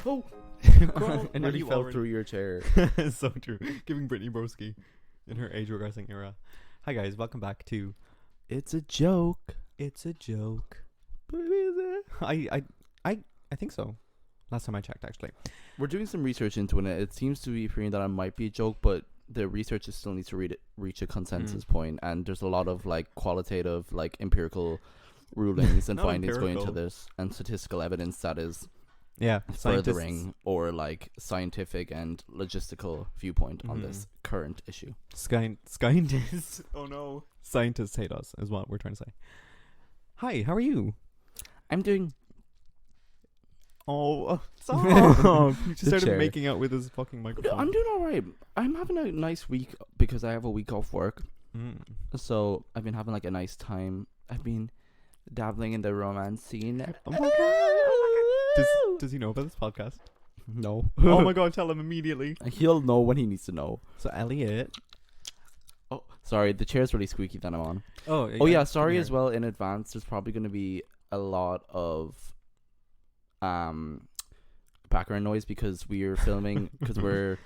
Oh, I nearly fell through your chair. So true. Giving Brittany Broski in her age regressing era. Hi guys, welcome back to It's a joke. It's a Joke. But is it? I think so. Last time I checked, actually. We're doing some research into it. It seems to be appearing that it might be a joke, but the researchers still need to reach a consensus point, and there's a lot of like qualitative, like empirical rulings and Not findings going into empirical. this, and statistical evidence that is Yeah, furthering or like scientific and logistical viewpoint on this current issue. Scientists. Oh no. Scientists hate us, is what we're trying to say. Hi, how are you? I'm doing. Oh, stop. He just The started chair. making out with his fucking microphone. I'm doing all right. I'm having a nice week because I have a week off work. Mm. So I've been having like a nice time. I've been dabbling in the romance scene. Oh my god. Oh my god. Does he know about this podcast? No. Oh my god, tell him immediately. He'll know when he needs to know. So Elliot. Oh, sorry. The chair's really squeaky that I'm on. Oh Yeah. Sorry as well in advance. There's probably going to be a lot of background noise because we're filming because we're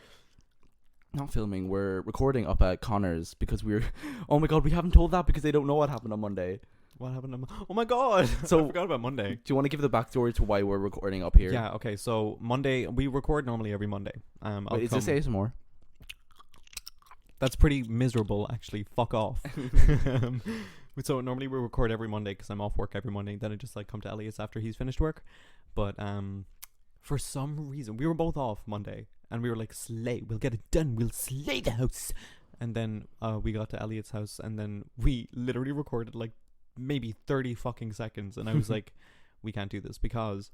not filming. We're recording up at Connor's because we're. Oh my god, we haven't told that because they don't know what happened on Monday. What happened on Oh my god. So- I forgot about Monday. Do you want to give the backstory to why we're recording up here? Yeah, okay. So Monday, we record normally every Monday. I'll Wait, is this come- ASMR? That's pretty miserable, actually. Fuck off. So normally we record every Monday because I'm off work every Monday. Then I just like come to Elliot's after he's finished work. But for some reason we were both off Monday and we were like, slay, we'll get it done. We'll slay the house. And then we got to Elliot's house and then we literally recorded like maybe 30 fucking seconds. And I was like, we can't do this because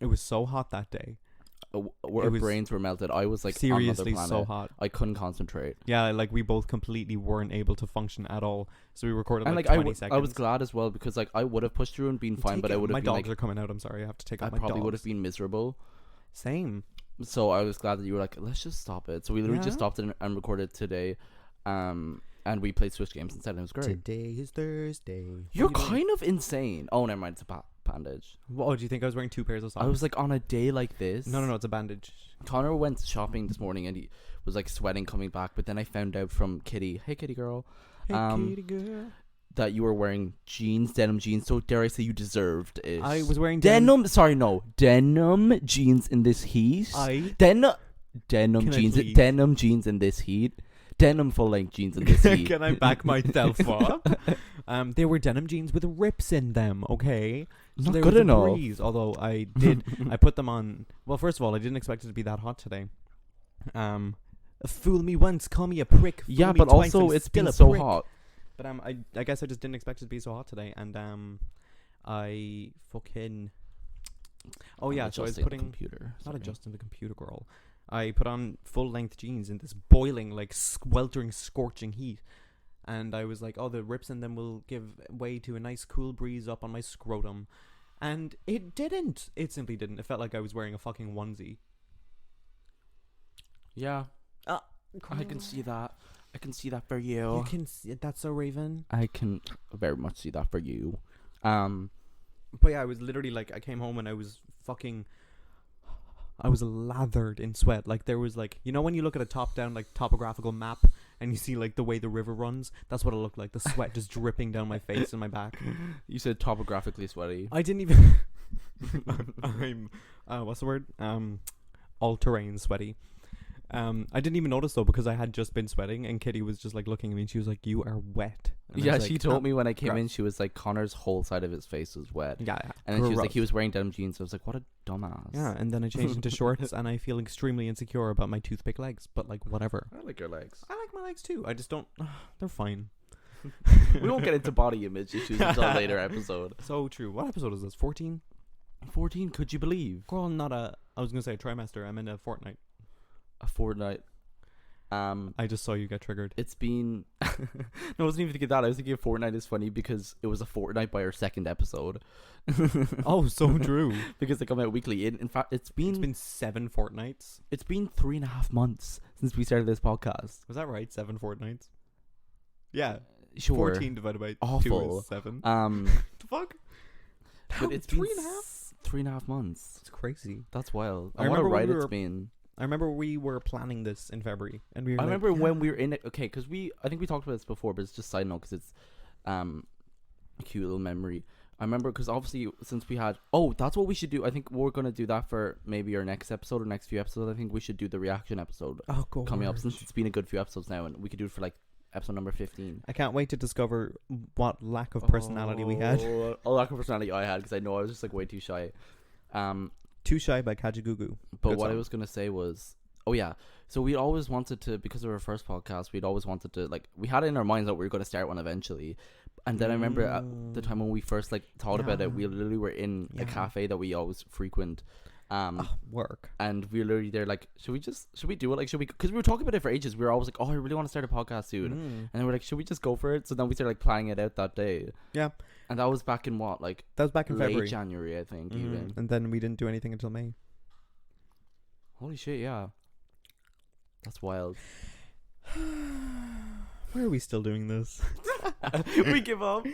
it was so hot that day. Our was brains were melted. I was like Seriously, on another so planet. hot. I couldn't concentrate. Yeah, like we both completely weren't able to function at all. So we recorded And like like 20 seconds. I was glad as well because like I would have pushed through and been fine, but I would have my been dogs like are coming out. I'm sorry, I have to take I out my probably dogs. would have been miserable. Same. So I was glad that you were like, let's just stop it. So we literally just Yeah. stopped it and recorded today, and we played Switch games instead. And it was great. Today is Thursday. You're kind of insane. Oh, never mind. It's a bandage. Oh, do you think I was wearing 2 pairs of socks? I was like on a day like this. No, it's a bandage. Connor went shopping this morning and he was like sweating coming back, but then I found out from Kitty, hey Kitty girl, Hey, kitty girl. that you were wearing jeans, denim jeans. So dare I say you deserved it? I was wearing denim jeans in this heat. Denim Can I jeans, please? denim jeans in this heat. Denim full length jeans in this heat. Can I back myself up? They were denim jeans with rips in them. Okay, Not there good was a enough. breeze, although I did. I put them on. Well, first of all, I didn't expect it to be that hot today. Fool me once, call me a prick. Fool Yeah, me but twice, also I'm it's still been a so prick. hot. But I guess I just didn't expect it to be so hot today, and I fucking. Oh yeah, so I was Adjusting the putting. computer. Not Sorry. adjusting the computer, girl. I put on full length jeans in this boiling, like sweltering, scorching heat, and I was like, "Oh, the rips in them will give way to a nice cool breeze up on my scrotum," and it didn't. It simply didn't. It felt like I was wearing a fucking onesie. Yeah, I can see that. I can see that for You you. can see that's so Raven. I can very much see that for you. But yeah, I was literally like, I came home and I was lathered in sweat. Like there was like, you know when you look at a top down like topographical map and you see like the way the river runs, that's what it looked like. The sweat just dripping down my face and my back. You said topographically sweaty. I didn't even I'm what's the word? All terrain sweaty. I didn't even notice though because I had just been sweating and Kitty was just like looking at me and she was like, "You are wet." And I Yeah, was she like, told me when I came gross. in, she was like, Connor's whole side of his face was wet. Yeah, And then she was like, gross. he was wearing denim jeans. I was like, what a dumbass. Yeah, and then I changed into shorts and I feel extremely insecure about my toothpick legs, but like whatever. I like your legs. I like my legs too. I just don't. They're fine. We won't get into body image issues until a later episode. So true. What episode is this? 14? 14, could you believe? Girl, not a. I was gonna say a trimester. I'm in a fortnight. A fortnight. I just saw you get triggered. It's been no, I wasn't even thinking that. I was thinking a fortnight is funny because it was a fortnight by our second episode. Oh, so true. Because they come out weekly. In fact, it's been 7 fortnights. 3.5 months since we started this podcast. Was that right? 7 fortnights. Yeah. Sure. 14 divided by 2 Awful. is 7. Um, The fuck? but it's been 3.5? 3.5 months. It's crazy. That's wild. I And what a remember when ride we it's were- been. I remember we were planning this in February, and we were I like, remember when we "Yeah." were in it. Okay, because I think we talked about this before, but it's just side note because it's a cute little memory. I remember because obviously since we had, that's what we should do. I think we're gonna do that for maybe our next episode or next few episodes. I think we should do the reaction episode Oh, God. coming up since it's been a good few episodes now, and we could do it for like episode number 15. I can't wait to discover what lack of personality we had. A lack of personality I had because I know I was just like way too shy. Too Shy by Kajagoogoo. But Good what I song. was gonna say was, so we always wanted to, because of our first podcast, we'd always wanted to, like, we had it in our minds that we were gonna start one eventually. And then I remember at the time when we first like thought about it, we Yeah. literally were in a Yeah. cafe that we always frequent, Work. and we were literally there like, should we do it? Like, should we? Because we were talking about it for ages. We were always like, oh, I really want to start a podcast soon. And then we're like, should we just go for it? So then we started like planning it out that day. Yeah. And that was back in what, like That was back in late February. January, I think. Mhm. Even. And then we didn't do anything until May. Holy shit! Yeah, that's wild. Why are we still doing this? We give up.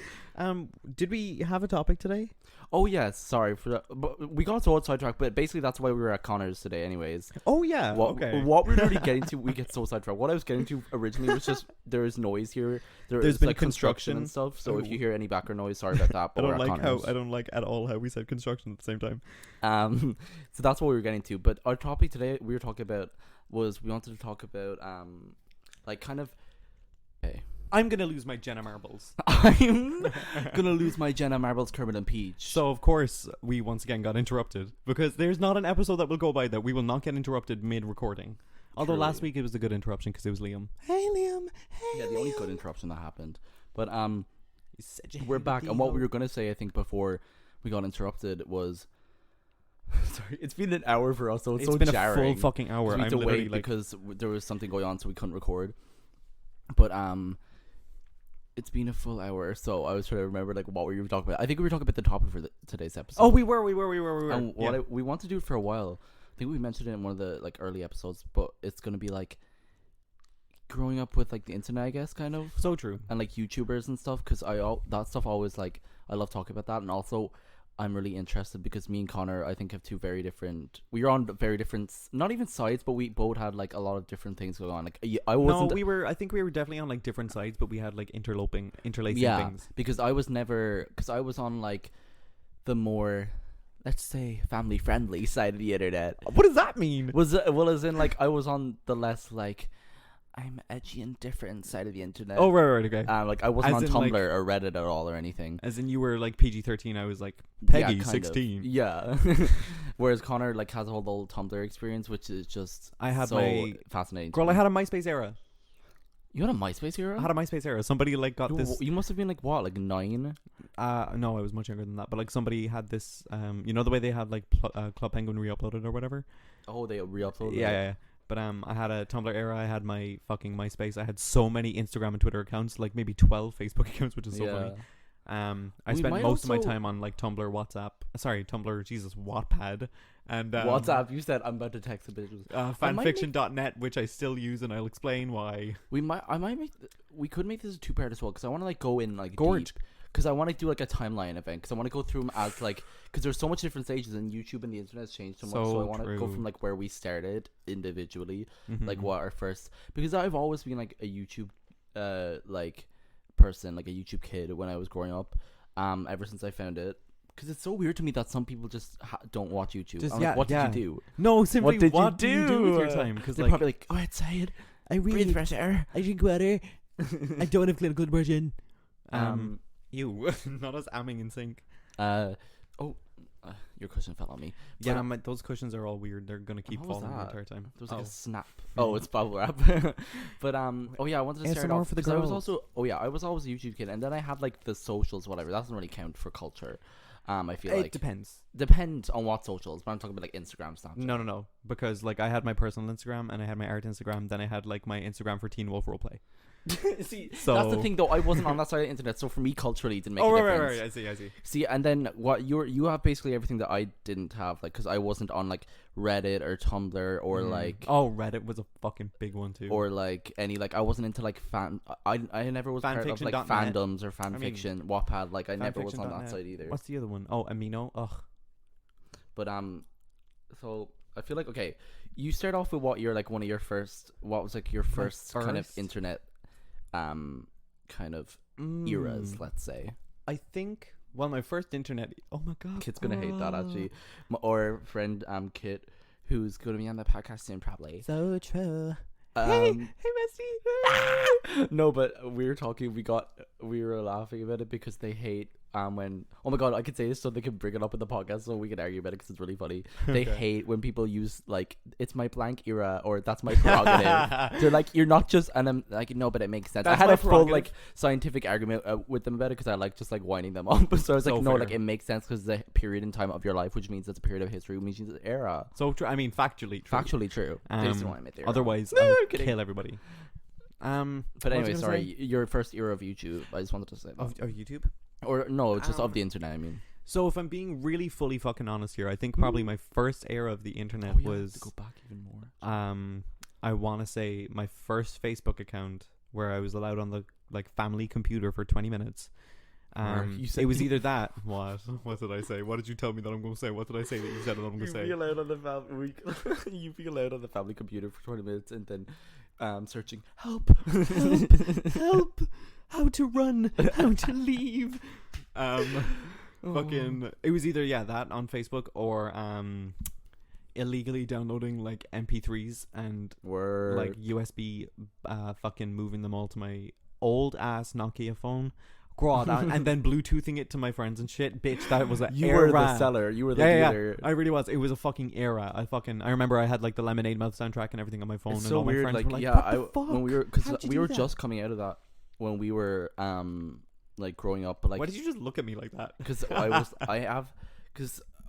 Did we have a topic today? Oh yes, sorry for that. But we got so sidetracked. But basically, that's why we were at Connor's today, anyways. Oh yeah. What we're really getting to, we get so sidetracked. What I was getting to originally was just there is noise here. There's is been like construction and construction. stuff. So if Oh. you hear any background noise, sorry about that. I But don't we're at like Connor's. I don't like at all how we said construction at the same time. So that's what we were getting to. But our topic today we wanted to talk about like kind of. Okay. I'm gonna lose my Jenna marbles. I'm gonna lose my Jenna Marbles, Kermit and Peach. So of course we once again got interrupted because there's not an episode that will go by that we will not get interrupted mid-recording. Although Truly. last week it was a good interruption because it was Liam. Hey Liam. Hey. Yeah, the only good interruption that happened. But You said you we're hated back, the and what we emo. were gonna say, I think, before we got interrupted was. Sorry, it's been an hour for us, so it's so been jarring. a full fucking hour. We I'm had to literally wait like, because there was something going on, so we couldn't record. But it's been a full hour, so I was trying to remember like what we were talking about. I think we were talking about the topic for today's episode. oh, we were. And Yeah. we want to do it for a while. I think we mentioned it in one of the like early episodes, but it's gonna be like growing up with like the internet, I guess, kind of, So true. and like YouTubers and stuff. Because that stuff always like I love talking about that, and also I'm really interested because me and Connor, I think, have two very different. We are on very different, not even sides, but we both had like a lot of different things going on. Like I wasn't. No, we were. I think we were definitely on like different sides, but we had like interlacing things. Because I was on like the more, let's say, family friendly side of the internet. What does that mean? As in like I was on the less like I'm edgy and different side of the internet. Oh right, okay. Like I wasn't As on in, Tumblr like- or Reddit at all or anything. As in you were like PG-13. I was like Peggy, Yeah, kind of. 16. Yeah. Whereas Connor like has a whole Tumblr experience, which is just I had so my fascinating. to girl. I me. had a MySpace era. You had a MySpace era? I had a MySpace era. Somebody like got you, this. you must have been like what, like 9? No, I was much younger than that. But like somebody had this. You know the way they had like Club Penguin re-uploaded or whatever. Oh, they re-uploaded. Yeah. But I had a Tumblr era. I had my fucking MySpace. I had so many Instagram and Twitter accounts, like maybe 12 Facebook accounts, which is so funny. I We spent might most of my also- time on like Tumblr, Wattpad, and WhatsApp. You said I'm about to text the bitches. I might fanfiction.net, which I still use, and I'll explain why. We could make this a 2-part as well, because I want to like go in like Gorge. because I want to do like a timeline event, because I want to go through them as like, because there's so much different stages, and YouTube and the internet has changed so much, so I want to go true. from like where we started individually, like Mhm. what our first, because I've always been like a YouTube like person, like a YouTube kid when I was growing up, ever since I found it. Because it's so weird to me that some people just don't watch YouTube. Just- I'm yeah, like, what yeah. did you do? No, simply What did you do with your do? time? Because They're like probably like, go outside, I breathe fresh air. I drink water. I don't have clinical depression. Um, You not us amming in sync. Your cushion fell on me. Yeah, But- those cushions are all weird. They're gonna keep What was falling the that? entire time. There was like a snap. Hmm. Oh, it's bubble wrap. But oh yeah, I wanted to start ASMR off for the because I was girls. also I was always a YouTube kid, and then I had like the socials, whatever. That doesn't really count for culture. I feel It like depends. depends on what socials, but I'm talking about like Instagram, Snapchat. No, because like I had my personal Instagram and I had my art Instagram. Then I had like my Instagram for Teen Wolf Roleplay. See, So- that's the thing though. I wasn't on that side of the internet, so for me, culturally, it didn't make a difference. I see. See, and then what you have basically everything that I didn't have, like, because I wasn't on like Reddit or Tumblr or like Reddit was a fucking big one too. or like any like I wasn't into like I never was part of like Fanfiction.net. fandoms or fanfiction, Wattpad. Like I never was on that Fanfiction.net. side either. What's the other one? Oh, Amino. Ugh. But so I feel like, okay, you start off with what you're like one of your first. What was like your first kind of first? internet, kind of eras, let's say. I think. Well, my first internet. Oh my god. Kit's gonna hate that actually. Or friend Kit, who's gonna be on the podcast soon probably. So true. Hey, Bestie. no, but we were talking. We were laughing about it because they hate when. Oh my god, I could say this so they can bring it up in the podcast so we can argue about it because it's really funny. They hate when people use like it's my blank era or that's my prerogative. They're like, you're not just, and I'm like, no, but it makes sense. That's I had my a full prerogative. like scientific argument with them about it because I like just like winding them up. So I was like, So no, fair. like it makes sense because the period in time of your life, which means it's a period of history, which means it's era. So true. I mean, factually true. Factually true. They just don't want to admit they're wrong. Otherwise, No, I'll I'm kidding. kill everybody. But what was anyway, I gonna sorry, say? your first era of YouTube. I just wanted to say that. Of YouTube. Or no, just of the internet. I mean, So if I'm being really fully fucking honest here, I think probably my first era of the internet oh, yeah, was to go back even more. I want to say my first Facebook account where I was allowed on the like family computer for 20 minutes. You said It was either that. What did I say? What did you tell me that I'm going to say? What did I say that you said that I'm going to say? allowed on the family. You be allowed on the family computer for 20 minutes and then searching help, Help! How to run? How to leave? Fucking. It was either that on Facebook or illegally downloading like MP3s and Word. like USB fucking moving them all to my old ass Nokia phone. God, and then Bluetoothing it to my friends and shit. Bitch, that was an you era. were the seller. You were the Yeah. dealer. I really was. It was a fucking era. I remember I had like the Lemonade Mouth soundtrack and everything on my phone, It's and so all my weird. friends Like, were like, yeah, "What the fuck? when we were because How'd you we do were that?" just coming out of that when we were like growing up. But like, Why did you just look at me like that? because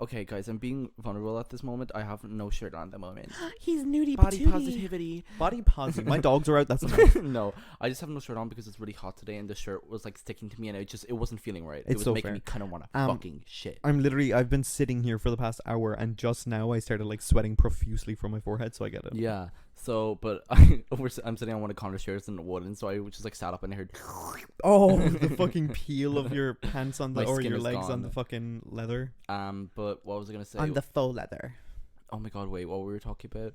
okay, guys, I'm being vulnerable at this moment. I have no shirt on at the moment. He's nudie Body patootie. positivity. Body positive. My dogs are out. That's enough. No, I just have no shirt on because it's really hot today, and the shirt was like sticking to me, and it wasn't feeling right. It It's was so making fair. me kind of want to Um, fucking shit. I've been sitting here for the past hour, and just now I started like sweating profusely from my forehead, so I get it. Yeah. So, but I'm sitting on one of Connor's chairs in wooden, so I just like sat up and I heard. Oh, the fucking peel of your pants on the My or skin your is legs on gone. the fucking leather. But what was I gonna say? On the faux leather. Oh my god! Wait, what were we talking about?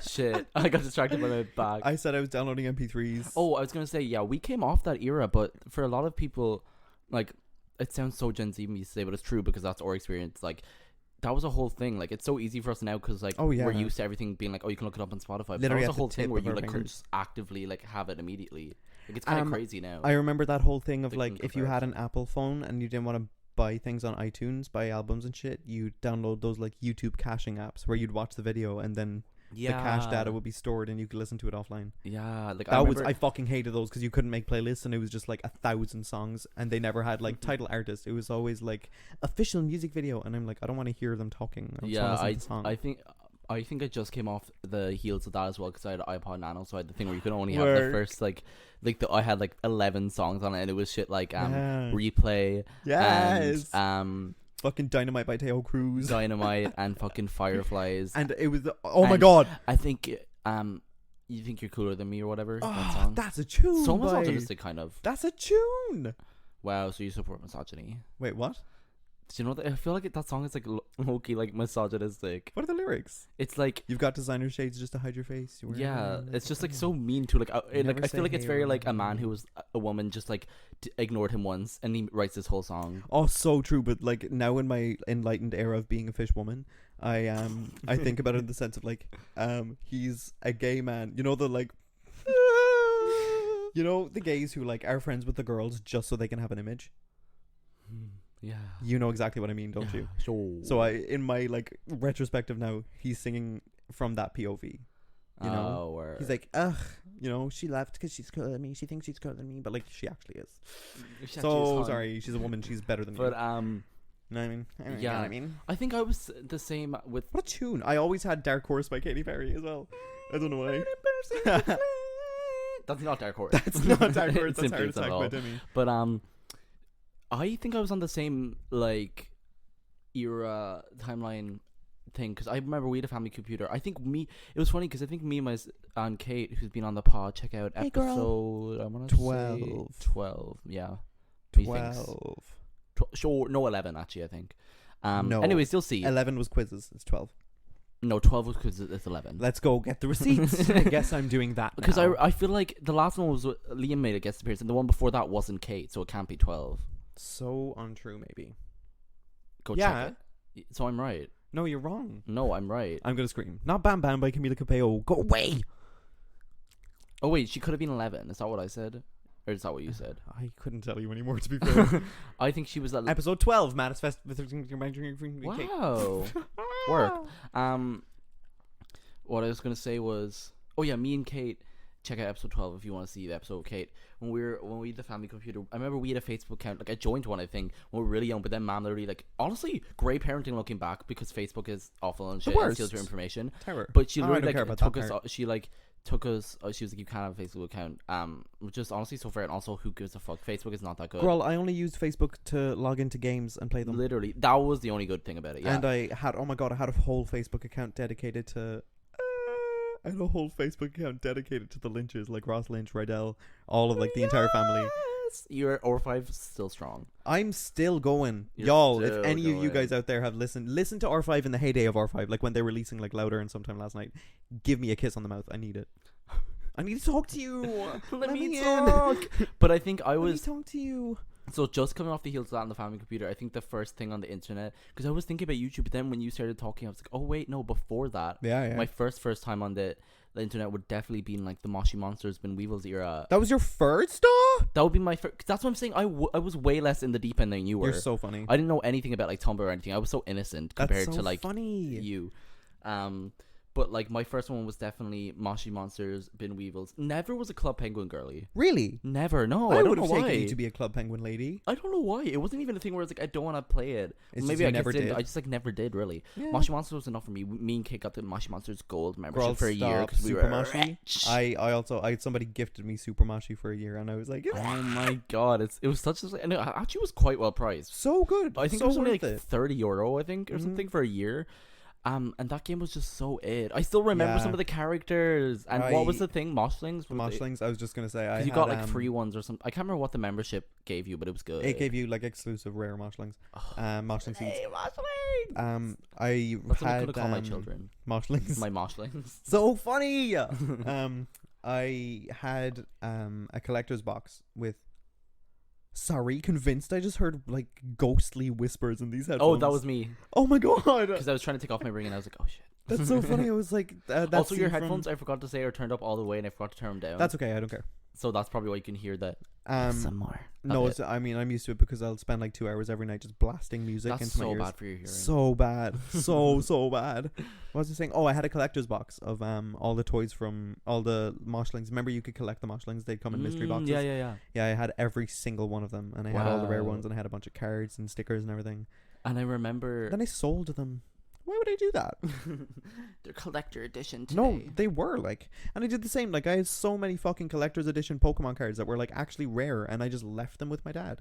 Shit, I got distracted by my bag. I said I was downloading MP3s. Oh, I was gonna say, yeah, we came off that era, but for a lot of people, like, it sounds so Gen Z me to say, but it's true because that's our experience. Like, that was a whole thing. Like, it's so easy for us now because, like, Oh, yeah. we're used to everything being like, oh, you can look it up on Spotify. But Literally that at was a the whole thing tip where of you our like couldn't fingers. just actively like have it immediately. Like, it's kind of crazy now. I remember that whole thing of They like couldn't if you compare had it. an Apple phone and you didn't want to buy things on iTunes, buy albums and shit, you download those like YouTube caching apps where you'd watch the video and then the cache data would be stored and you could listen to it offline. Yeah, like I fucking hated those because you couldn't make playlists and it was just like 1,000 songs and they never had like title artist. It was always like official music video and I'm like, I don't want to hear them talking. I just yeah, wanna listen to the song. I think I just came off the heels of that as well because I had an iPod Nano, so I had the thing where you could only have the Work. first I had like 11 songs on it, and it was shit like Yeah. Replay Yes. and Fucking Dynamite by Teo Cruz. Dynamite and fucking Fireflies. And it was oh my And god. I think you think you're cooler than me or whatever. that Oh, song. that's a tune. So boy. misogynistic, kind of. That's a tune. Wow, so you support misogyny? Wait, what? Do you know that? I feel like that song is like low-key like misogynistic. What are the lyrics? It's like You've got designer shades just to hide your face. You wear yeah, them. it's just like so mean to like Never I say feel like it's hey very or like a anything. man who was a woman just like ignored him once and he writes this whole song. Oh, so true. But like now in my enlightened era of being a fish woman, I think about it in the sense of like he's a gay man. You know the like. You know the gays who like are friends with the girls just so they can have an image. Yeah. You know exactly what I mean, don't you? Sure. So I, in my like retrospective now, he's singing from that POV. You know, or he's like, ugh, you know, she left because she's cooler than me. She thinks she's cooler than me, but like she actually is. So sorry, she's a woman. She's better than But you. You know what I mean? You know yeah. what I mean? I think I was the same with What a tune! I always had Dark Horse by Katy Perry as well. I don't know why. That's not Dark Horse. That's not Dark Horse. It's That's simply Heart it's Attack not by all. Demi. But I think I was on the same like era timeline thing because I remember we had a family computer. I think it was funny because I think me and Kate, who's been on the pod, check out Hey, girl. episode I want to 12. 12, yeah, 12. sure, no 11 actually I think. No. Anyways, you'll see. 11 was quizzes. It's 12. No, 12 was because it's 11. Let's go get the receipts. I guess I'm doing that Because now. I feel like the last one was Liam made a guest appearance, and the one before that wasn't Kate, so it can't be 12. So untrue, maybe. Go Yeah. check it. So I'm right. No, you're wrong. No, I'm right. I'm gonna scream. Not Bam Bam by Camila Cabello. Go away. Oh wait, she could have been 11. Is that what I said? Or is that what you said? I couldn't tell you anymore, to be fair. I think she was at Episode 12, Manifest with Wow. Work. What I was gonna say was, oh yeah, me and Kate, check out episode 12 if you want to see the episode with Kate. When we had the family computer, I remember we had a Facebook account. Like I joined one, I think, when we were really young. But then Mom literally, like, honestly, great parenting looking back, because Facebook is awful and shit and steals your information. Terror. But she I literally don't care like about took that us. She like took us. She was like, you can't have a Facebook account. Which is honestly so fair. And also, who gives a fuck? Facebook is not that good. Girl, I only used Facebook to log into games and play them. Literally, that was the only good thing about it. Yeah. And I had, oh my god, I had a whole Facebook account dedicated to. I had a whole Facebook account dedicated to the Lynches, like Ross Lynch, Rydell, all of like the entire family. Yes! Your R5 still strong. I'm still going. You're Y'all, if still any of you going. guys out there have listen to R5 in the heyday of R5, like when they're releasing like Louder and Sometime Last Night. Give me a kiss on the mouth. I need it. I need to talk to you. Let me in. talk. But I think I Let me was talk to you. so just coming off the heels of that on the family computer. I think the first thing on the internet, because I was thinking about YouTube, but then when you started talking, I was like, oh wait, no, before that, Yeah. my first time on the internet would definitely be in like the Moshi Monsters, Ben Weevils era. That was your first though? That would be my first. That's what I'm saying. I was way less in the deep end than you were. You're so funny. I didn't know anything about like Tumblr or anything. I was so innocent That's compared so to like funny. you. But like my first one was definitely Moshi Monsters, Ben Weevils. Never was a Club Penguin girly. Really? Never. No, I I don't would know have why. taken you to be a Club Penguin lady. I don't know why. It wasn't even a thing where it's like I don't want to play it. It's Maybe just you I never just didn't. did. I just like never did really. Yeah. Moshi Monsters was enough for me. Me and Kate got the Moshi Monsters Gold membership Girl, for a year stop. because we Super were Moshi? rich. I had somebody gifted me Super Moshi for a year, and I was like, Oh my god! It was such a and it actually was quite well priced. so good. I think so it was only worth like it. €30, I think, or something for a year. And that game was just so it. I still remember Yeah. some of the characters. And what was I- the thing? Moshlings? The Moshlings, I was just gonna say, I Because you had, got like free ones or something. I can't remember what the membership gave you, but it was good. It gave you like exclusive rare Moshlings, Moshling seeds. Hey, Moshlings! I That's what I'm had gonna call my children. Moshlings. My Moshlings. So funny. I had a collector's box with. Sorry, convinced. I just heard like ghostly whispers in these headphones. Oh, that was me. Oh my god. Because I was trying to take off my ring and I was like, oh shit. That's so funny. I was like, that Also, your scene from- headphones, I forgot to say, are turned up all the way and I forgot to turn them down. That's okay. I don't care. So that's probably why you can hear that. Some more. No, of it's, I mean, I'm used to it because I'll spend like 2 hours every night just blasting music That's into my so ears. bad for your hearing. So bad. So bad. What was I saying? Oh, I had a collector's box of all the toys from all the Moshlings. Remember, you could collect the Moshlings. They'd come in mystery boxes. Yeah. Yeah, I had every single one of them. And I had all the rare Wow. ones. And I had a bunch of cards and stickers and everything. And I remember Then I sold them. Why would I do that? their collector edition today. No, they were like. And I did the same. Like, I had so many fucking collector's edition Pokemon cards that were like actually rare. And I just left them with my dad.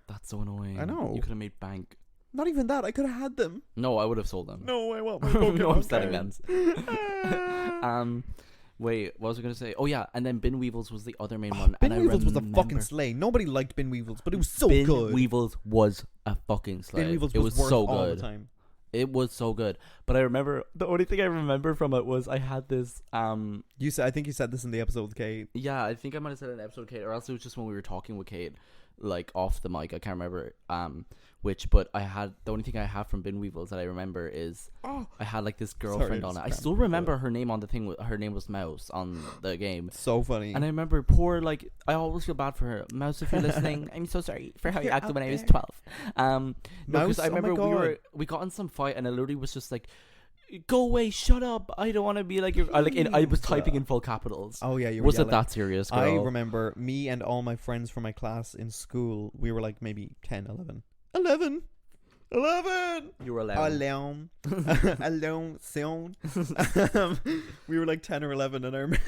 That's so annoying. I know. You could have made bank. Not even that. I could have had them. No, I would have sold them. No, I want my Pokemon No, I'm selling cards. them. Wait, what was I gonna say? Oh yeah, and then Bin Weevils was the other main one. Bin and Weevils was a remember fucking sleigh. Nobody liked Bin Weevils, but it was so Bin good. Weevils was a fucking slay. Bin Weevils it was worth so all the good. time. It was so good. But I remember the only thing I remember from it was I had this You said, I think you said this in the episode with Kate. yeah, I think I might have said it in an episode with Kate, or else it was just when we were talking with Kate, like off the mic. I can't remember which, but I had the only thing I have from Bin Weevils that I remember is I had like this girlfriend on it. I still remember her name on the thing. Her name was Mouse on the game. So funny. And I remember poor, like, I always feel bad for her. Mouse, if you're listening, I'm so sorry for how you You're acted out when I was there. 12. No, because Mouse? I Oh my remember God. we got in some fight and I literally was just like, go away, shut up. I don't want to be like your, I was typing in full capitals. Oh yeah, you were Was it yelling. that serious, girl? I remember me and all my friends from my class in school, we were like maybe 10, 11. 11! You were allowed. Alone. Alone. Soon. We were like 10 or 11 and I remember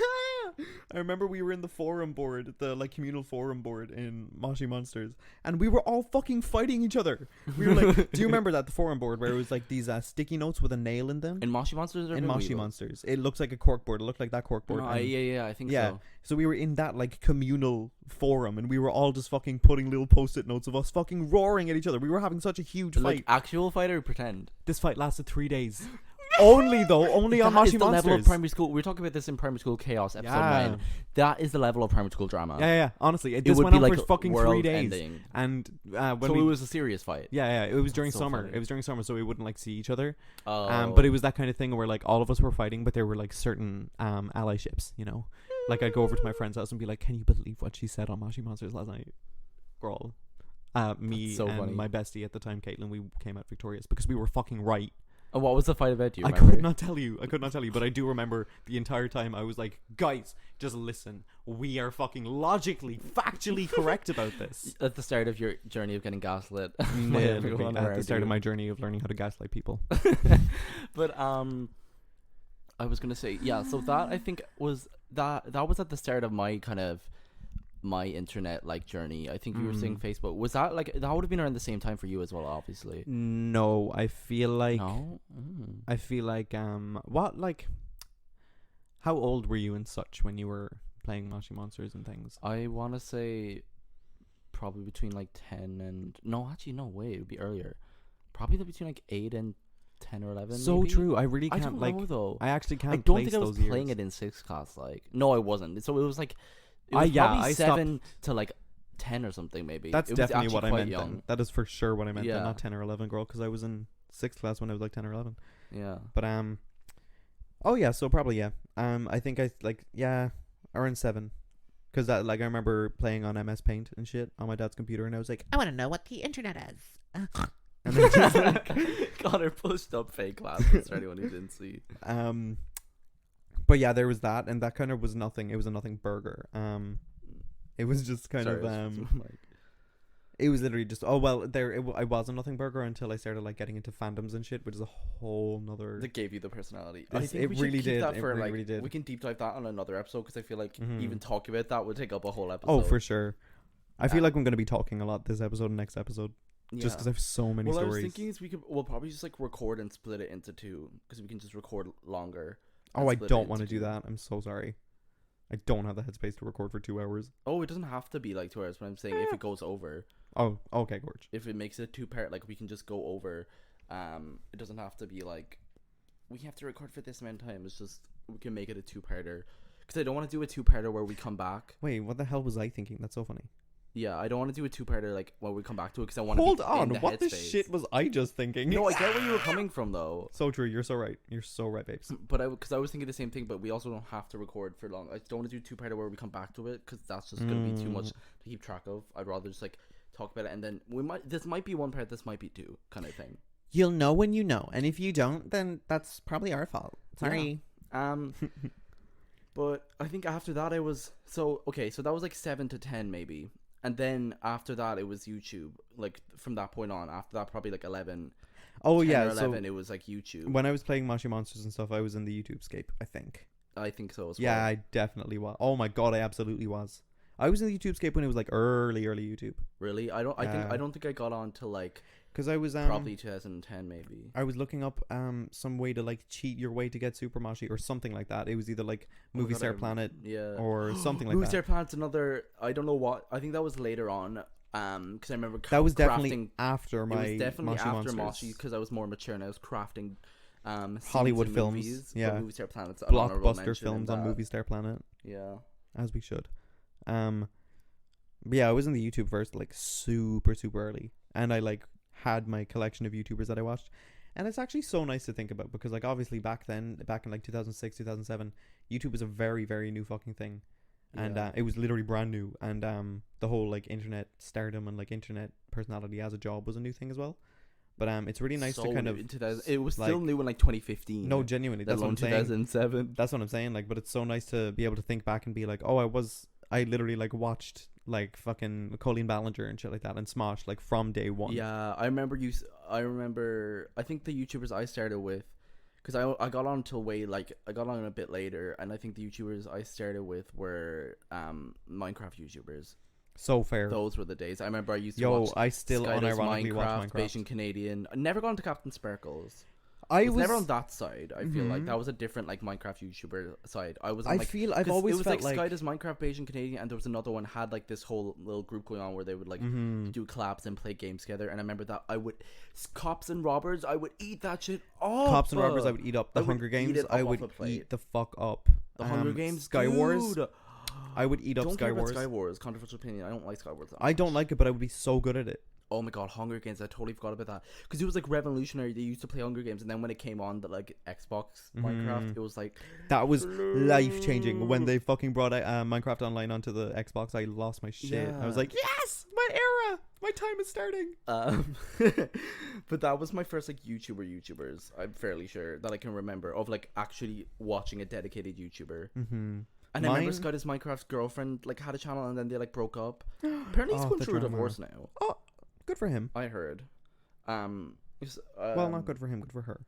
I remember we were in the forum board, the like communal forum board in Moshi Monsters, and we were all fucking fighting each other. We were like, do you remember that, the forum board where it was like these sticky notes with a nail in them? In Moshi Monsters or In Amiibo? Moshi Monsters. It looks like a cork board. It looked like that cork board. No, and- yeah, I think yeah. so. So we were in that like communal forum, and we were all just fucking putting little post-it notes of us fucking roaring at each other. We were having such a huge Like fight. actual fight or pretend? This fight lasted 3 days. Only on That Moshi is the Monsters. level of primary school. We were talking about this in primary school chaos episode 9. That is the level of primary school drama. Yeah. Honestly, It this would went be on like for fucking 3 world days. ending. And when So we it was a serious fight. yeah, it was during so summer. funny. It was during summer, so we wouldn't like see each other. Oh. But it was that kind of thing where like all of us were fighting, but there were like certain allyships, you know. Like I'd go over to my friend's house and be like, "Can you believe what she said on Moshi Monsters last night?" Girl, me That's so and funny. my bestie at the time, Caitlin, we came out victorious because we were fucking right. And what was the fight about? Do you I remember? could not tell you, but I do remember the entire time I was like, "Guys, just listen. We are fucking logically, factually correct about this." At the start of your journey of getting gaslit. by Yeah, everyone at the around start of you. my journey of learning how to gaslight people. But I was gonna say, yeah, so that I think was that was at the start of my kind of my internet like journey. I think you were saying Facebook. Was that like that would have been around the same time for you as well, obviously? No, I feel like No. I feel like what like how old were you and such when you were playing Moshi Monsters and things? I wanna say probably between like 10 and no, actually no way, it would be earlier. Probably between like 8 and 10 or 11. So maybe? true. I really I can't don't like know though. I actually can't I don't place think I was those playing years. it in 6th class. Like, no, I wasn't. So it was like, it was yeah, probably I stopped- 7 to like 10 or something, maybe. That's It was definitely actually what I quite meant young. then. That is for sure what I meant then, Yeah. not 10 or 11, girl, because I was in 6th class when I was like 10 or 11. Yeah. But oh yeah, so probably yeah. I think I like yeah, around 7. Cuz that like I remember playing on MS Paint and shit on my dad's computer, and I was like, I want to know what the internet is. and then just like Connor pushed up fake glasses for anyone who didn't see. but yeah, there was that, and that kind of was nothing. It was a nothing burger. It was just kind Sorry, of it was literally just I was a nothing burger until I started like getting into fandoms and shit, which is a whole nother. that gave you the personality. This- I think it we should really keep did. that It for really, like really did. we can deep dive that on another episode because I feel like Mhm. even talking about that would take up a whole episode. Oh, for sure. I feel Yeah. like I'm gonna be talking a lot this episode and next episode, just because I have so many well, I stories. was thinking is we'll probably just like record and split it into 2 because we can just record longer. Oh, and I split it don't want to into do 2. that. I'm so sorry. I don't have the headspace to record for 2 hours. Oh, it doesn't have to be like 2 hours. But I'm saying if it goes over, Oh, okay, Gorge. if it makes it 2-part, like we can just go over. It doesn't have to be like we have to record for this amount of time. It's just we can make it a 2-parter because I don't want to do a 2-parter where we come back. Wait, what the hell was I thinking? That's so funny. Yeah, I don't want to do a 2-parter like when we come back to it because I want to Hold be on, in the what the headspace. shit was I just thinking? No, I get where you were coming from though. So true. You're so right. You're so right, babes. But because I was thinking the same thing, but we also don't have to record for long. I don't want to do 2-parter where we come back to it because that's just gonna be too much to keep track of. I'd rather just like talk about it and then this might be 1 part, this might be 2 kind of thing. You'll know when you know, and if you don't, then that's probably our fault. Sorry. But I think after that I was so that was like 7 to 10 maybe, and then after that it was YouTube. Like from that point on, after that probably like 11. Oh 10 yeah, or 11 so it was like YouTube. when I was playing Moshi Monsters and stuff, I was in the YouTube scape, I think. I think so as Yeah, well. I definitely was. Oh my god, I absolutely was. I was in the YouTube scape when it was like early YouTube. Really, I don't think I got on till like Because I was probably 2010 maybe. I was looking up some way to like cheat your way to get Super Moshi or something like that. It was either like Oh my Movie God, Star Planet Yeah. or something like Movie that. Star Planet's another. I don't know what. I think that was later on. Because I remember That was crafting. definitely after It my was definitely Moshi after Monsters. Moshi because I was more mature and I was crafting. Scenes Hollywood in films, movies, but yeah. Movie Star Planet's an honorable Blockbuster mention in films on that. Movie Star Planet, Yeah. as we should. But yeah, I was in the YouTube verse like super early, and I like had my collection of YouTubers that I watched, and it's actually so nice to think about because like obviously back in like 2006 2007 YouTube was a very new fucking thing, and Yeah. it was literally brand new, and the whole like internet stardom and like internet personality as a job was a new thing as well. But it's really nice to kind new of in 2000, it was like- still new in like 2015. no, genuinely, let that's what alone I'm saying. 2007. That's what I'm saying. Like, but it's so nice to be able to think back and be like, oh, I literally like watched like fucking Colleen Ballinger and shit like that and Smosh like from day one. Yeah, I remember I think the YouTubers I started with, because I got on till way like I got on a bit later, and I think the YouTubers I started with were Minecraft YouTubers. So fair. Those were the days. I remember I used to Yo, watch I still Skydoes unironically watch Minecraft. Beijing Canadian. I never got into Captain Sparkles. I I was was never on that side. I feel like Mhm. that was a different like Minecraft YouTuber side. I was on I like feel I've 'cause always it was felt like like Skydoes Minecraft Beijing Canadian, and there was another one had like this whole little group going on where they would like Mhm. do collabs and play games together. And I remember that I would Cops and Robbers. I would eat that shit up. Cops and Robbers I would eat up. I The would Hunger eat Games it up I off would a plate. eat the fuck up. The Hunger Games, Sky Wars dude. I would eat up Don't Sky care about Wars. Sky Wars. Controversial opinion. I don't like Sky Wars. That I don't much. like it, but I would be so good at it. Oh my god, Hunger Games! I totally forgot about that because it was like revolutionary. They used to play Hunger Games, and then when it came on the like Xbox Minecraft, Mhm. it was like That was life changing. When they fucking brought Minecraft Online onto the Xbox, I lost my shit. I was Yeah. like, yes, my era, my time is starting. but that was my first like YouTubers. I'm fairly sure that I can remember of like actually watching a dedicated YouTuber. Mm-hmm. And I remember Mine- Scott as Minecraft's girlfriend like had a channel, and then they like broke up. Apparently, he's Oh, going the through a drama. divorce now. Oh, good for him. I heard. Well, not good for him, good for her.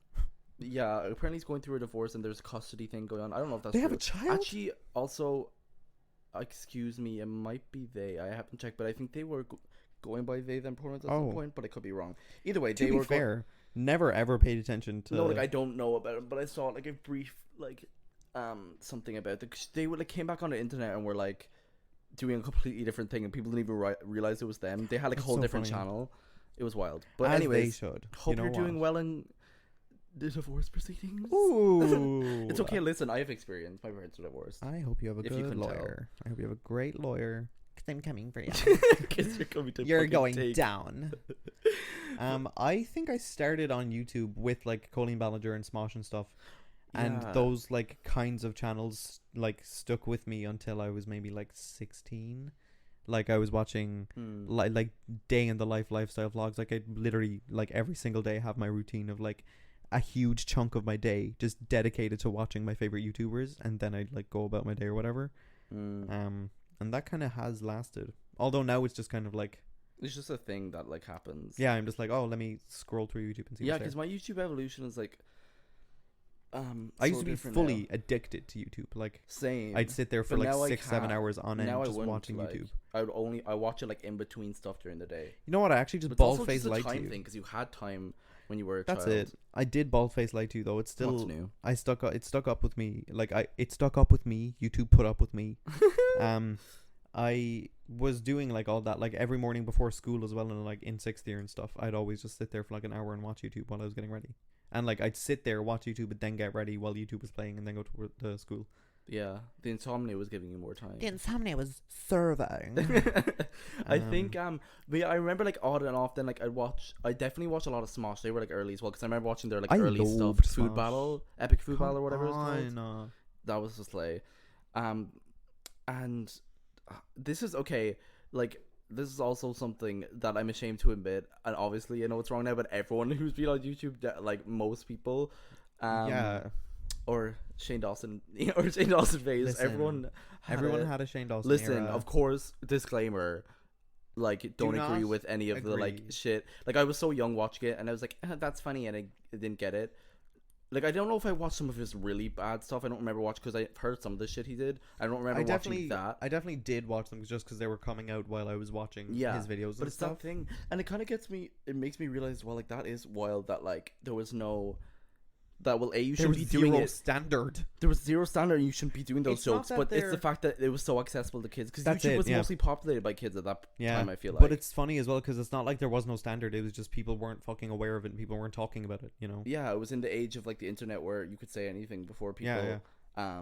Yeah, apparently he's going through a divorce, and there's a custody thing going on. I don't know if that's They true. have a child. Actually, also, excuse me, it might be they. I haven't checked, but I think they were going by they them pronouns at some Oh. point, but I could be wrong. Either way, To they be were fair, never ever paid attention to. no, like I don't know about it, but I saw like a brief like something about it. 'Cause they would like came back on the internet and were like doing a completely different thing, and people didn't even realize it was them. They had like a That's whole so different funny. channel. It was wild. But As anyways, they should. hope you know you're doing what? well in the divorce proceedings. Ooh, It's okay. Listen, I have experience. My parents are divorced. I hope you have a If you good can tell. lawyer. I hope you have a great lawyer. 'Cause I'm coming for you. 'Cause you're coming to You're fucking going take- down. I think I started on YouTube with like Colleen Ballinger and Smosh and stuff, and Yeah. those like kinds of channels like stuck with me until I was maybe like 16. Like I was watching Hmm. like day in the life lifestyle vlogs. Like I literally like every single day have my routine of like a huge chunk of my day just dedicated to watching my favorite YouTubers, and then I'd like go about my day or whatever. Hmm. And that kind of has lasted. Although now it's just kind of like, It's just a thing that like happens. yeah, I'm just like, oh, let me scroll through YouTube and see. Yeah, what's because there. my YouTube evolution is like I used so to be different fully now. addicted to YouTube. Like Same. I'd sit there for But like now I 6-7 can't. hours on end Now I just wouldn't, watching like, YouTube. I watch it like in between stuff during the day. You know what? I actually just But it's bald also face just a lied to time you. thing because you had time when you were a That's child. it. I did bald face lie to you though. It's still What's new? it stuck up with me. Like it stuck up with me. YouTube put up with me. I was doing like all that like every morning before school as well, and like in sixth year and stuff. I'd always just sit there for like an hour and watch YouTube while I was getting ready. And like I'd sit there watch YouTube, but then get ready while YouTube was playing, and then go to school. Yeah, the insomnia was giving you more time. The insomnia was serving. I think but yeah, I remember like odd and often like I definitely watched a lot of Smosh. They were like early as well because I remember watching their like I early stuff, loved Food Smosh. Battle, Epic Food Battle or whatever it's called. called. That was just like and this is okay, like this is also something that I'm ashamed to admit, and obviously I know it's wrong now, but everyone who's been on YouTube, like most people, Yeah, or Shane Dawson or Shane Dawson phase, Listen, everyone had a Shane Dawson. listen, era. of course, disclaimer, like don't agree not with any of the like agree. shit. Like I was so young watching it, and I was like, that's funny, and I didn't get it. Like I don't know if I watched some of his really bad stuff. I don't remember watching because I've heard some of the shit he did. I don't remember watching that. I definitely did watch them just because they were coming out while I was watching Yeah, his videos. But and it's stuff. that thing, and it kind of gets me. It makes me realize, well, like that is wild. That like there was no. That well, you There shouldn't was be doing zero it. standard. There was zero standard, and you shouldn't be doing those It's not jokes. that But it's the they're- fact that it was so accessible to kids because That's YouTube it, was yeah. mostly populated by kids at that Yeah, time. I feel like, but it's funny as well because it's not like there was no standard. It was just people weren't fucking aware of it, and people weren't talking about it. You know. yeah, it was in the age of like the internet where you could say anything before people. Yeah,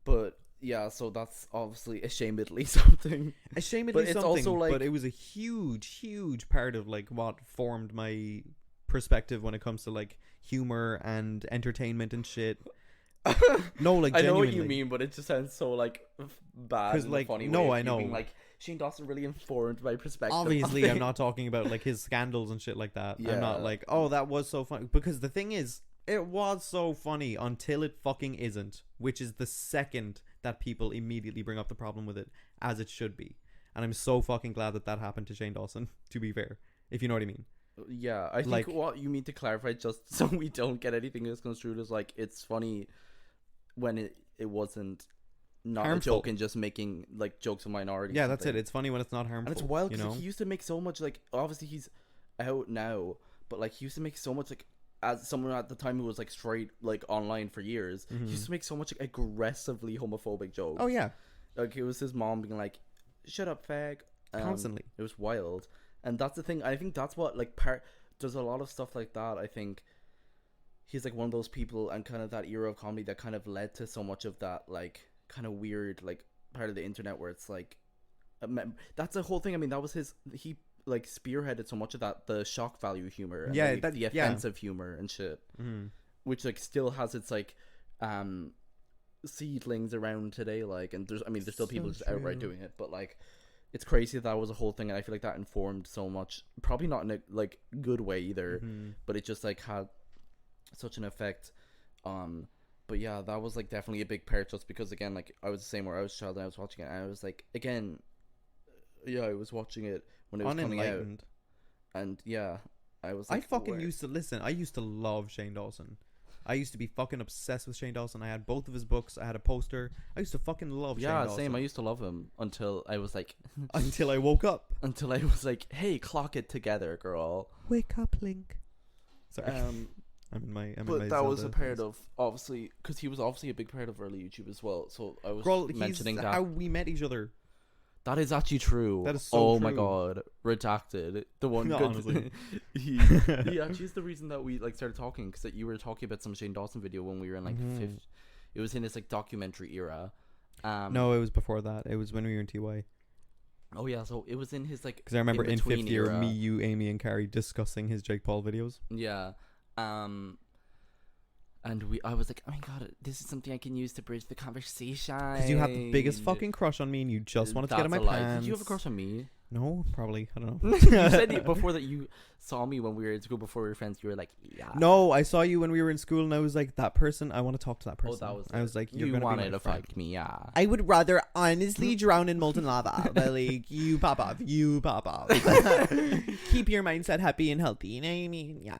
But yeah, so that's obviously ashamedly something. Ashamedly But it's something, also, like- but it was a huge part of like what formed my perspective when it comes to like humor and entertainment and shit. No, like I know genuinely. what you mean, but it just sounds so like bad 'Cause, in like, a funny no, way. of I you know. being like Shane Dawson really informed my perspective. on Obviously, I'm things. not talking about like his scandals and shit like that. I'm Yeah. not like, oh, that was so funny. Because the thing is, it was so funny until it fucking isn't, which is the second that people immediately bring up the problem with it, as it should be. And I'm so fucking glad that that happened to Shane Dawson, to be fair, if you know what I mean. Yeah, I think Like- what you need to clarify, just so we don't get anything misconstrued, is like it's funny when it wasn't not Harmful. a joke and just making like jokes of minorities. Yeah, and that's it. things. It's funny when it's not harmful. And it's wild you because know. he used to make so much, like, obviously he's out now, but like he used to make so much, like, as someone at the time who was like straight, like, online for years, he used to make so much, like, aggressively homophobic jokes. Oh yeah, Like, it was his mom being like, "Shut up, fag." constantly. It was wild. And that's the thing. I think that's what, like, there's a lot of stuff like that. I think he's like one of those people, and kind of that era of comedy that kind of led to so much of that, like, kind of weird, like, part of the internet where it's like, that's the whole thing. I mean, that was he like spearheaded so much of that, the shock value humor, and Yeah, like, that- the yeah. offensive humor and shit, Mm-hmm. which like still has its like seedlings around today. Like, and there's still people So just outright true. doing it, but like it's crazy that was a whole thing, and I feel like that informed so much, probably not in a like good way either, Mm-hmm. but it just like had such an effect. But yeah, that was like definitely a big part, just because again, like I was the same where I was a child and I was watching it, and I was like, again, yeah, I was watching it when it was coming out, Unenlightened. and yeah, I was I like, fucking "Where?" used to listen. I used to love Shane Dawson. I used to be fucking obsessed with Shane Dawson. I had both of his books. I had a poster. I used to fucking love Shane Yeah, Dawson. same. I used to love him until I was like, Until I woke up. hey, clock it together, girl. Wake up, Link. Sorry. I'm in my But that was a Zelda part phase. of, obviously, because he was obviously a big part of early YouTube as well. So I was Girl, mentioning he's that. how we met each other. That is actually true. That is so Oh my true. god, redacted. The one No, good. honestly. he actually is the reason that we like started talking, because you were talking about some Shane Dawson video when we were in like Mhm. fifth. It was in his like documentary era. No, it was before that. It was when we were in TY. Oh yeah, so it was in his like. Because I remember in in-between fifth year, era. me, you, Amy, and Carrie discussing his Jake Paul videos. Yeah. And I was like, oh my god, this is something I can use to bridge the conversation. Because you had the biggest fucking crush on me, and you just wanted to get in my That's a lie. pants. Did you have a crush on me? No, probably. I don't know. You said before that you saw me when we were in school, before we were friends. You were like, yeah. No, I saw you when we were in school, and I was like, that person. I want to talk to that Oh, person. that was. I was like, you're you gonna wanted be my to friend. fuck me, yeah. I would rather honestly drown in molten lava. But like, you pop off. You pop off. Keep your mindset happy and healthy. You know what I mean? Yeah.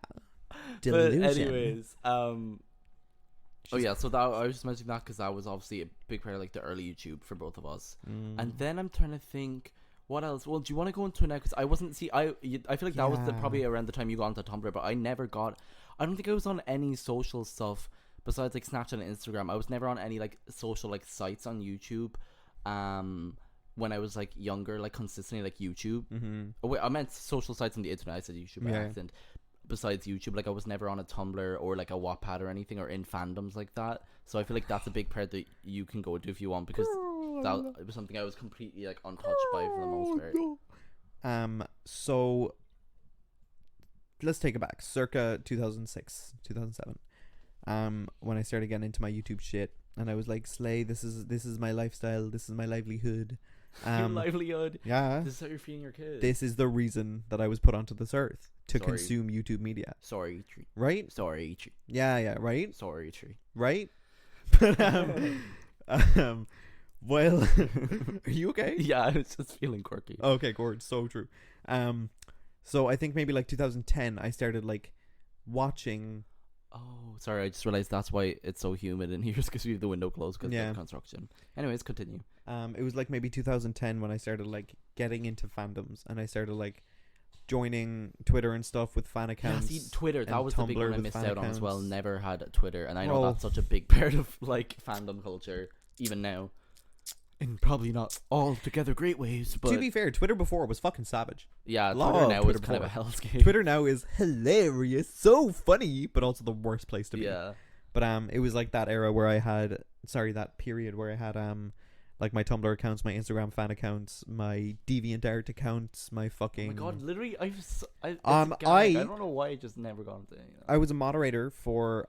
Delusion. But anyways, oh yeah, so that I was just mentioning that because that was obviously a big part of like the early YouTube for both of us. Mm. And then I'm trying to think, what else? Well, do you want to go into it now? Because I wasn't. I feel like that was Yeah. probably around the time you got onto Tumblr, but I never got. I don't think I was on any social stuff besides like Snapchat and Instagram. I was never on any like social like sites on YouTube. When I was like younger, like consistently like YouTube. Mm-hmm. Oh, wait, I meant social sites on the internet. I said YouTube by Yeah. accident. Besides YouTube, like I was never on a Tumblr or like a Wattpad or anything, or in fandoms like that. So I feel like that's a big part that you can go to if you want, because that it was something I was completely like untouched by for the most part. So let's take it back. Circa 2006, 2007. When I started getting into my YouTube shit, and I was like, "Slay, this is my lifestyle. This is my livelihood." Your livelihood. Yeah. This is how you're feeding your kids. This is the reason that I was put onto this earth, to Sorry. consume YouTube media. Sorry, tree. Right? Sorry, tree. Yeah, right? Sorry, tree. Right? But well, are you okay? Yeah, I was just feeling quirky. Okay, Gord, so true. So I think maybe like 2010, I started like watching. Oh, sorry. I just realized that's why it's so humid in here, because we have the window closed because Yeah. of construction. Anyways, continue. It was like maybe 2010 when I started like getting into fandoms, and I started like joining Twitter and stuff with fan Yeah, accounts. see, Twitter, that and was the big Tumblr one I with missed fan out on as well. accounts. Never had a Twitter, and I know Oh. that's such a big part of like fandom culture, even now. In probably not altogether great ways, but To be fair, Twitter before was fucking savage. yeah, love Twitter now Twitter is kind of a before. hellscape. Twitter now is hilarious, so funny, but also the worst place to be. Yeah, But it was like that era where I had that period where I had like my Tumblr accounts, my Instagram fan accounts, my DeviantArt accounts, my oh fucking my god, literally, it's Um, a gag. I I- don't know why I just never got into it. I was a moderator for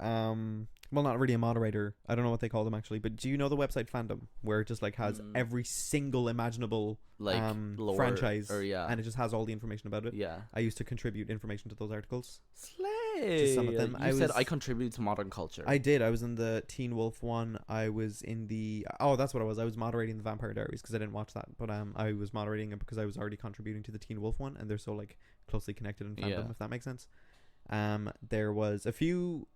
well, not really a moderator. I don't know what they call them actually, but do you know the website Fandom, where it just like has every single imaginable Like lore, franchise, or yeah, and it just has all the information about it. yeah. I used to contribute information to those articles. Slay. some of them. You I said was- I contribute to modern culture. I did. I was in the Teen Wolf one. I was in the that's what I was. I was moderating the Vampire Diaries because I didn't watch that, but I was moderating it because I was already contributing to the Teen Wolf one, and they're so like closely connected in fandom, Yeah. if that makes sense. There was a few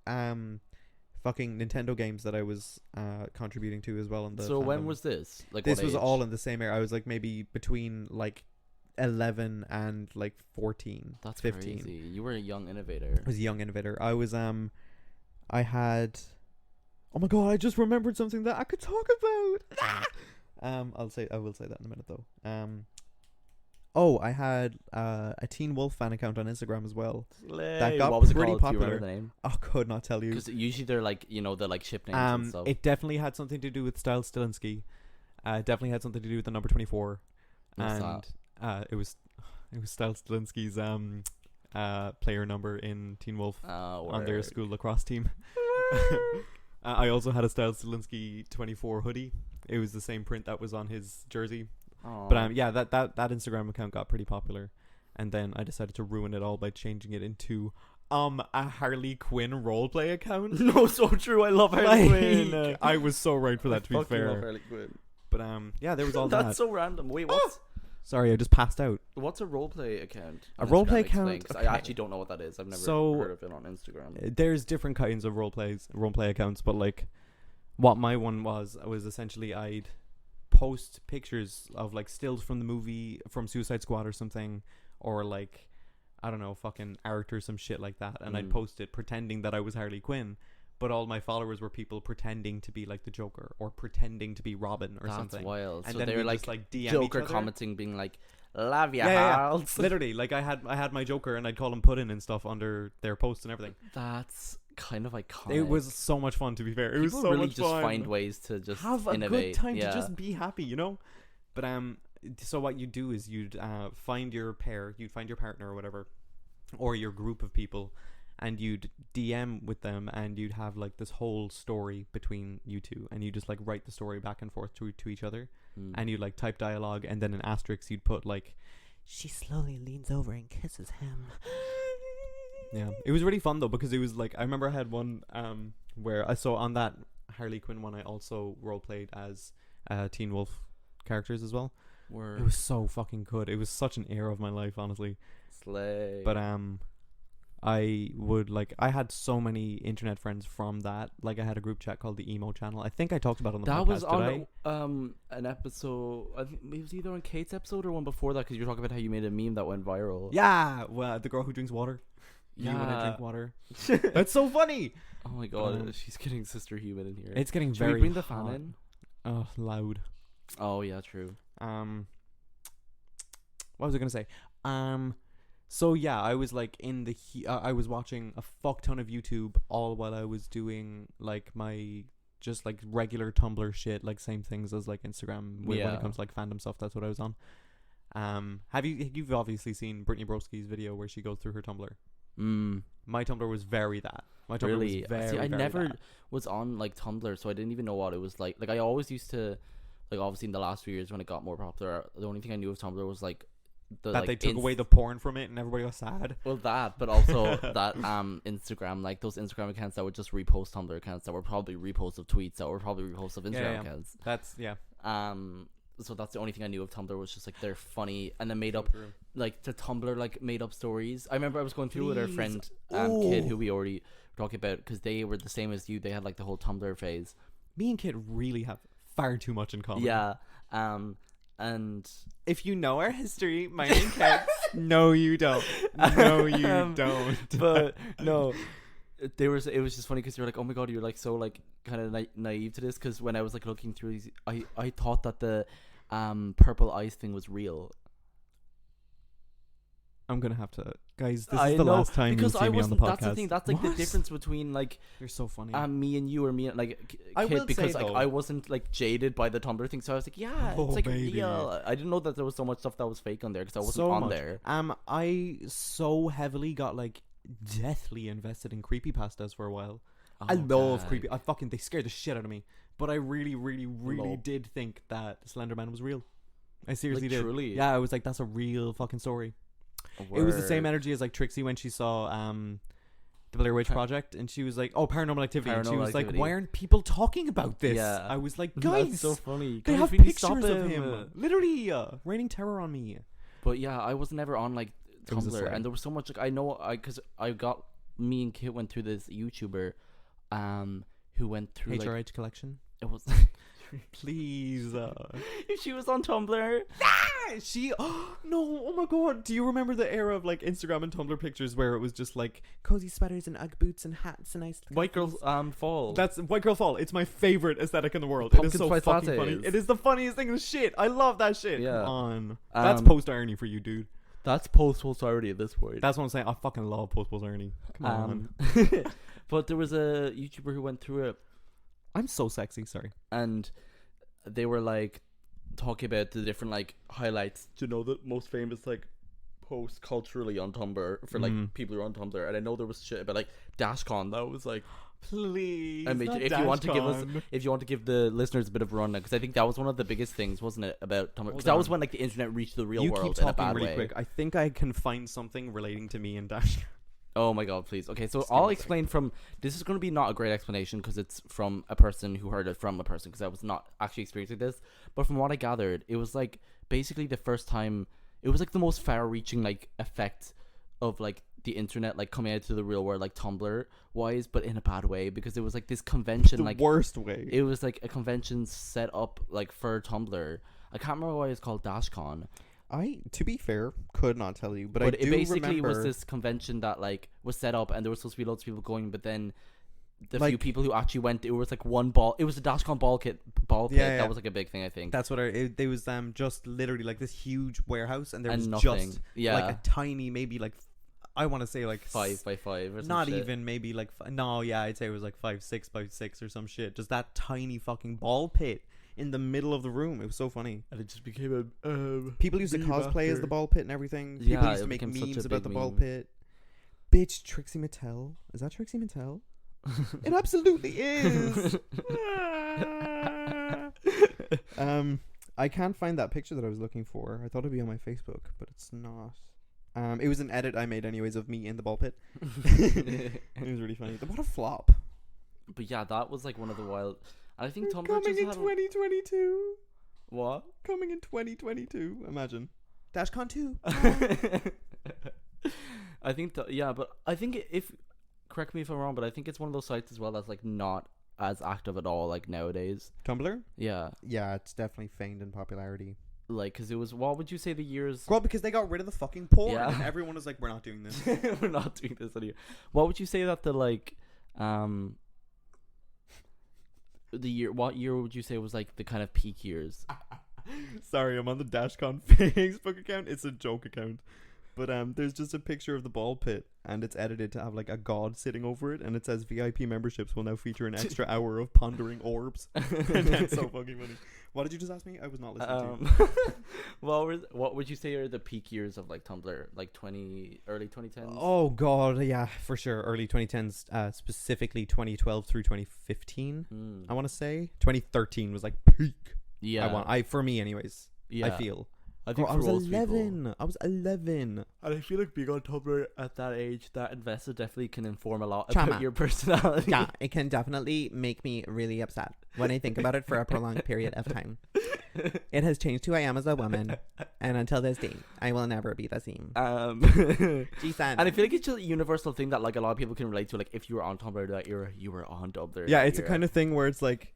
fucking Nintendo games that I was contributing to as well in the. So when fandom. was this? Like This what was age? all in the same era. I was like maybe between like 11 and like 14. That's 15. crazy. You were a young innovator. I was a young innovator. I was I had, oh my god, I just remembered something that I could talk about. I will say that in a minute though. I had a Teen Wolf fan account on Instagram as well. Slay. got what was it pretty called? Do you popular. remember the name? I could not tell you. Because usually they're like, you know, they're like ship names and stuff. It definitely had something to do with Styles Stilinski. Definitely had something to do with the number 24. What's And it was Styles Stilinski's player number in Teen Wolf on their school lacrosse team. I also had a Styles Stilinski 24 hoodie. It was the same print that was on his jersey. But yeah, that Instagram account got pretty popular, and then I decided to ruin it all by changing it into a Harley Quinn roleplay account. No, so true. I love Harley Quinn. I was so right for that, to be Fucking love fair. Harley Quinn. But yeah, there was all That's that. so random. Wait, Sorry, I just passed out. what's a roleplay account? A on roleplay Instagram? Explain, account? 'cause Okay. I actually don't know what that is. I've never So, heard of it on Instagram. There's different kinds of roleplay accounts, but like what my one was essentially I'd post pictures of like stills from the movie, from Suicide Squad or something, or like I don't know, fucking art or some shit like that, and I'd post it pretending that I was Harley Quinn, but all my followers were people pretending to be like the Joker or pretending to be Robin or That's something. wild. And So then they were we'd like, just, like DM Joker each other. commenting, being like, "Love ya, Yeah. Harold." Literally, like I had my Joker and I'd call him Puddin' and stuff under their posts and everything. That's kind of iconic. It was so much fun, to be fair. It was People so really much just fun. find ways to just Have a innovate. good time Yeah. to just be happy, you know. But so what you do is you'd find your pair, you'd find your partner or whatever, or your group of people, and you'd DM with them, and you'd have like this whole story between you two, and you just like write the story back and forth to each other, and you like type dialogue, and then in asterisks you'd put like, she slowly leans over and kisses him. Yeah, it was really fun though, because it was like, I remember I had one where I saw on that Harley Quinn one, I also role played as Teen Wolf characters as well. It was so fucking good. It was such an era of my life, honestly. Slay. But I had so many internet friends from that. Like I had a group chat called the Emo Channel. I think I talked about it on the that podcast. was did on I? an episode. I think it was either on Kate's episode or one before that, because you were talking about how you made a meme that went viral. Yeah, well, the girl who drinks water. You when I Yeah. drink water. That's so funny. Oh my god, Um, she's getting Sister Human in here. It's getting Should very we bring the hot. fan in? Oh, loud. Oh yeah, true. What was I gonna say? So yeah, I was like in the I was watching a fuck ton of YouTube all while I was doing like my just like regular Tumblr shit, like same things as like Instagram when Yeah. it comes to like fandom stuff. That's what I was on. You've obviously seen Brittany Broski's video where she goes through her Tumblr. My Tumblr was very that. My Tumblr Really? was very. See, I very never that. was on like Tumblr, so I didn't even know what it was like. Like I always used to, like obviously in the last few years when it got more popular, the only thing I knew of Tumblr was like the That like they took away the porn from it and everybody got sad. well that, but also that Instagram, like those Instagram accounts that would just repost Tumblr accounts that were probably reposts of tweets that were probably reposts of Instagram yeah. accounts. That's yeah. So that's the only thing I knew of Tumblr, was just like they're funny and then made So up true. like the Tumblr like made up stories. I remember I was going through with our Please. friend Kid, who we already were talking about, because they were the same as you. They had like the whole Tumblr phase. Me and Kid really have far too much in common. Yeah. And If you know our history, my name Kid. No, you don't. No, you don't. but no, it was just funny because you're like, oh my god, you're like so like kind of naive to this, because when I was like looking through these, I thought that the purple ice thing was real. I'm gonna have to, guys. This I is the know, last time you'll because see me on the podcast. That's the thing. That's like the What? difference between like You're so funny. me and you, or me and like I will Kid, because say, like though- I wasn't like jaded by the Tumblr thing, so I was like, yeah, Oh, it's like baby. real. I didn't know that there was so much stuff that was fake on there, because I wasn't So on much. there. I so heavily got like deathly invested in creepypastas for a while. I love God. creepy. They scared the shit out of me. But I really, really, really Lol. did think that Slender Man was real. I seriously Like, did. truly? Yeah, I was like, that's a real fucking story. It was the same Word. energy as like Trixie when she saw the Blair Witch Par- Project, and she was like, "Oh, Paranormal Activity," and she Paranormal was like, Activity. "Why aren't people talking about this?" Yeah. I was like, That's "Guys, so funny. they Guys, have we need to stop pictures of him, literally raining terror on me." But yeah, I was never on like It was a Tumblr, slay. and there was so much like because I got me and Kit went through this YouTuber, who went through like HRH collection, it was please. if she was on Tumblr. She no, oh my god, do you remember the era of like Instagram and Tumblr pictures where it was just like cozy sweaters and Ugg boots and hats and nice White Girls Fall. That's White Girl Fall. It's my favorite aesthetic in the world. It Pumpkin is so spice fucking lattes. funny. It is the funniest thing in the shit. I love that shit. Yeah. Come on. That's Um, post irony for you, dude. That's post already at this point. That's what I'm saying. I fucking love post irony. Come on. But there was a YouTuber who went through it, I'm so sexy, sorry. and they were like talking about the different like highlights, the most famous like posts culturally on Tumblr for like Mhm. people who are on Tumblr. And I know there was shit about like DashCon that was like, Please. I mean, not if you want to give us, DashCon. if you want to give the listeners a bit of a rundown, because I think that was one of the biggest things, wasn't it, about Tumblr? Hold Because that was on. when like the internet reached the real You world keep in a talking bad really way. quick. I think I can find something relating to me and Dash. Oh my god, please. Okay, so Just give me I'll a sec. explain from. This is going to be not a great explanation because it's from a person who heard it from a person, because I was not actually experiencing this. But from what I gathered, it was like basically the first time. It was like the most far-reaching like effect of like the internet like coming out to the real world, like Tumblr wise, but in a bad way, because it was like this convention, The like worst way. it was like a convention set up like for Tumblr. I can't remember why it's called DashCon. To be fair, could not tell you, but I But it do basically remember. was this convention that like was set up, and there were supposed to be loads of people going, but then the Like- few people who actually went, it was like one ball. It was a DashCon ball pit. Yeah. That was like a big thing, I think. That's what there was just literally like this huge warehouse, and there And was nothing. just Yeah, like a tiny, maybe like I want to say like 5x5 or some not shit. even maybe like no, yeah, I'd say it was like 5, 6 by 6 or some shit. Just that tiny fucking ball pit in the middle of the room. It was so funny. And it just became a People used to meme cosplay as after. the ball pit and everything. Yeah, People used it to make became such a memes about big the ball meme. pit. Bitch, Trixie Mattel. Is that Trixie Mattel? It absolutely is. I can't find that picture that I was looking for. I thought it'd be on my Facebook, but it's not. It was an edit I made anyways of me in the ball pit. It was really funny. What a flop. But yeah, that was like one of the wild. And I think Tumblr Coming just in had 2022. what? Coming in 2022. Imagine. DashCon 2. I think yeah, but I think if correct me if I'm wrong, but I think it's one of those sites as well that's like not as active at all like nowadays. Tumblr? Yeah, Yeah, it's definitely feigned in popularity. like because it was, what would you say the years? Well, because they got rid of the fucking porn. Yeah. And everyone was like, we're not doing this. We're not doing this anymore. What would you say that the like the year, what year would you say was like the kind of peak years? Sorry, I'm on the DashCon Facebook account. It's a joke account. But there's just a picture of the ball pit, and it's edited to have like a god sitting over it, and it says VIP memberships will now feature an extra hour of pondering orbs. And that's so fucking funny. What did you just ask me? I was not listening to you. What would you say are the peak years of like Tumblr, like early 2010s? Oh god, yeah, for sure. Early 2010s, specifically 2012 through 2015. I want to say 2013 was like peak. yeah, For me, anyways. yeah. I feel. I think I for was most people. 11. I was 11. And I feel like being on Tumblr at that age, that invested definitely can inform a lot Chama. about your personality. Yeah, it can definitely make me really upset when I think about it for a prolonged period of time. It has changed who I am as a woman, and until this day, I will never be the same. And I feel like it's just a universal thing that like a lot of people can relate to. Like if you were on Tumblr that era, you were on Tumblr. Yeah, that it's a era. kind of thing where it's like,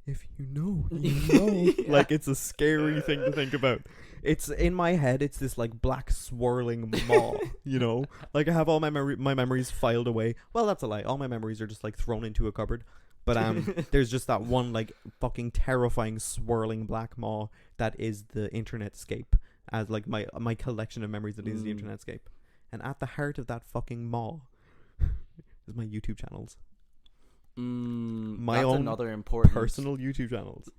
if you know, you know. Yeah. Like, it's a scary thing to think about. It's in my head. It's this like black swirling maw. You know, like I have all my memories filed away. Well, that's a lie. All my memories are just like thrown into a cupboard. But there's just that one like fucking terrifying swirling black maw that is the internetscape, as like my collection of memories that is the internetscape. And at the heart of that fucking maw is my YouTube My that's own another important personal YouTube channels.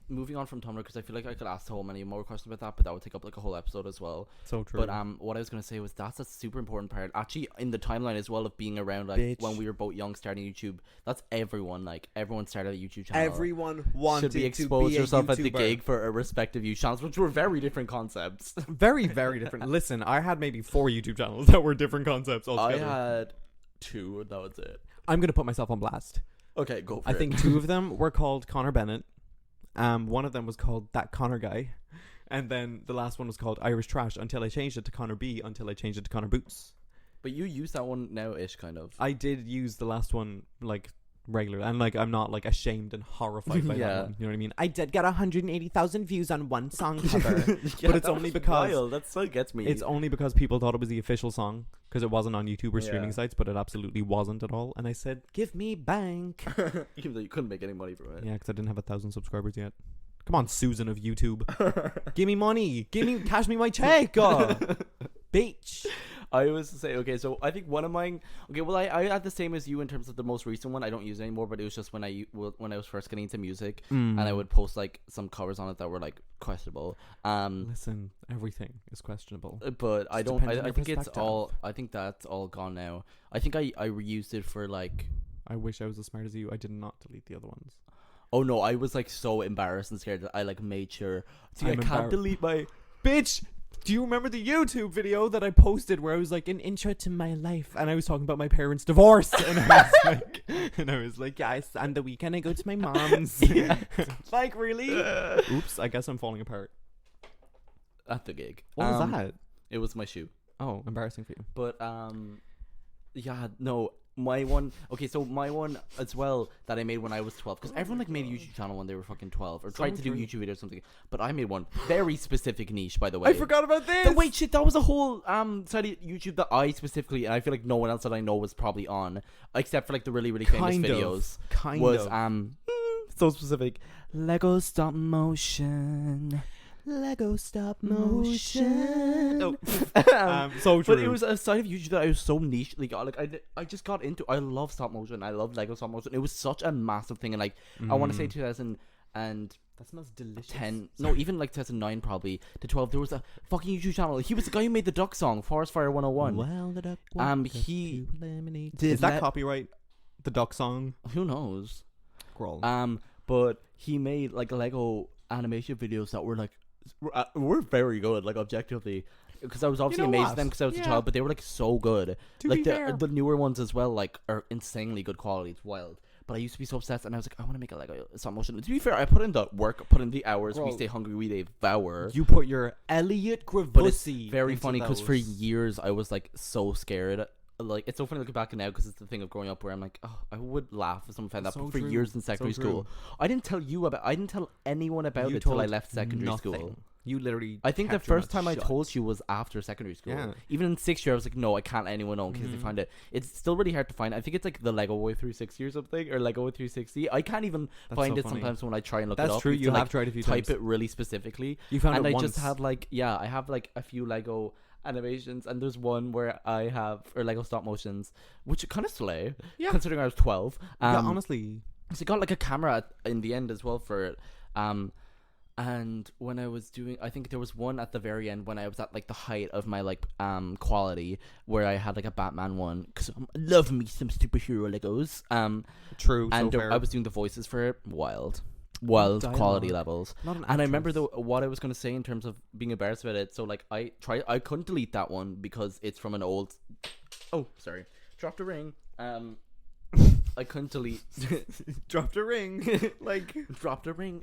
moving on from Tumblr, because I feel like I could ask so many more questions about that, but that would take up like a whole episode as well. So true. But what I was gonna say was that's a super important part, actually, in the timeline as well of being around. Like Bitch. when we were both young, starting YouTube. That's everyone. Like everyone started a YouTube channel. Everyone wanted should be to expose be a yourself at the YouTuber. gig for a respective YouTube channels, which were very different concepts. Very, very different. Listen, I had maybe 4 YouTube channels that were different concepts I altogether. had 2, and that was it. I'm gonna put myself on blast. Okay, go for I it. think 2 of them were called Connor Bennett. One of them was called That Connor Guy. And then the last one was called Irish Trash until I changed it to Connor B until I changed it to Connor Boots. But you use that one now-ish, kind of. I did use the last one like regular, and like I'm not like ashamed and horrified by Yeah. that one. You know what I mean? I did get 180,000 views on one song cover. Yeah, But it's that only was because- wild. That still gets me. It's only because people thought it was the official song because it wasn't on YouTube or streaming Yeah. sites, but it absolutely wasn't at all. And I said, "Give me bank." Even though you couldn't make any money from it. Yeah, because I didn't have 1,000 subscribers yet. Come on, Susan of YouTube, give me money, cash me my check, bitch. I was to say, okay, so I think one of mine. Okay, well, I had the same as you in terms of the most recent one. I don't use it anymore, but it was just when I was first getting into music, and I would post like some covers on it that were like questionable. Listen, everything is questionable. But I Just don't. depends on I your think it's perspective. all. I think that's all gone now. I think I reused it for like. I wish I was as smart as you. I did not delete the other ones. Oh no, I was like so embarrassed and scared that I like made sure. See, I I'm can't embar- delete my. Bitch, do you remember the YouTube video that I posted where I was like an intro to my life and I was talking about my parents' divorce and I was like, yes, and the weekend I go to my mom's. Yeah. Like, really? Oops, I guess I'm falling apart. At the gig. What was that? It was my shoe. Oh, embarrassing for you. But yeah, no, my one. Okay, so my one as well that I made when I was 12, because everyone like made a YouTube channel when they were fucking 12 or tried to do true. YouTube videos or something. But I made one very specific niche, by the way. I forgot about this. Wait, shit, that was a whole side of YouTube that I specifically, and I feel like no one else that I know was probably on, except for like the really really famous Kind of. videos. Kind was of. so specific. Lego stop motion. Lego stop motion. Oh. So true. But it was a side of YouTube that I was so niche. Like I just got into. I love stop motion. I love Lego stop motion. It was such a massive thing, and like I want to say 2010. That smells delicious. No, even like 2009 probably to 12. There was a fucking YouTube channel. He was the guy who made the duck song, Forest Fire 101. Well, the duck he is that let- copyright? The duck song. Who knows? Scroll. But he made like Lego animation videos that were like were very good, like objectively. Because I was obviously know amazed what? at them because I was a Yeah. child, but they were like so good. To Like be fair. the newer ones as well, like are insanely good quality. It's wild. But I used to be so obsessed, and I was like, I want to make a Lego stop motion. To be fair, I put in the work, put in the hours. We Bro. stay hungry, we devour. You put your Elliot But it's Gravusi very into funny because for those. years I was like so scared. Like it's so funny looking back now because it's the thing of growing up where I'm like, oh, I would laugh if someone found that. So But for true. years in secondary So school, true. I didn't tell anyone about You it till I told left secondary school. nothing. You literally. I think the kept your first mouth time I shut. told you was after secondary school. Yeah. Even in 6th year, I was like, no, I can't let anyone know in case they Mhm. find it. It's still really hard to find. I think it's like the Lego Way 360 or something, or Lego Way 360. I can't even That's find so it funny. sometimes when I try and look That's it up. true. have You to, have like, tried a few type times. it really specifically. You found And it I once. just have like, yeah, I have like a few Lego animations, and there's one where I have, or Lego stop motions, which kind of slay, Yeah. considering I was 12. Yeah, honestly. So I got like a camera in the end as well for it. And when I was doing, I think there was one at the very end when I was at like the height of my like quality, where I had like a Batman one because love me some superhero Legos. True. And so fair. I was doing the voices for it. Wild quality Dialogue. levels. Not an And I remember actress. what I was gonna say in terms of being embarrassed about it. So like I couldn't delete that one because it's from an old. Oh, sorry, dropped a ring. I couldn't delete. dropped a ring. Like Dropped a ring.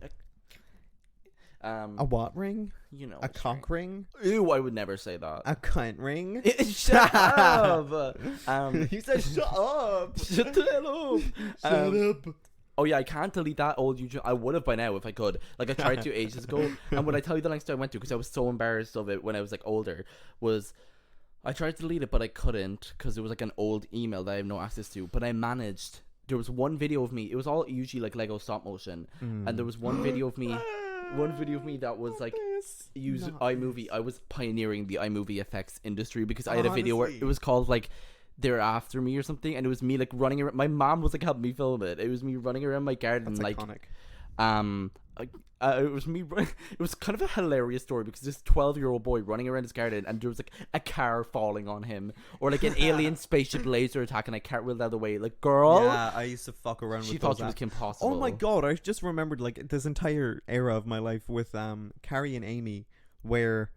A what ring? You know, A cock ring? Ew, I would never say that. A cunt ring? Shut up. You said shut up. Shut the hell up. Shut up. Oh yeah, I can't delete that old YouTube. I would have by now if I could. Like I tried to ages ago. And when I tell you the lengths I went to, because I was so embarrassed of it when I was like older, was I tried to delete it but I couldn't because it was like an old email that I have no access to. But I managed. There was one video of me. It was all usually like Lego stop motion, and there was one video of me. One video of me that was like used iMovie. I was pioneering the iMovie effects industry because I had a video where Honestly. it was called like They're After Me or something, and it was me like running around. My mom was like helping me film it. It was me running around my garden That's like iconic. it was me. It was kind of a hilarious story because this 12-year-old boy running around his garden and there was like a car falling on him, or like an alien spaceship laser attack, and I cartwheeled out of the way. Like, girl, Yeah, I used to fuck around she with thought those she was apps. Kim Possible. Oh my god, I just remembered like this entire era of my life with Carrie and Amy, where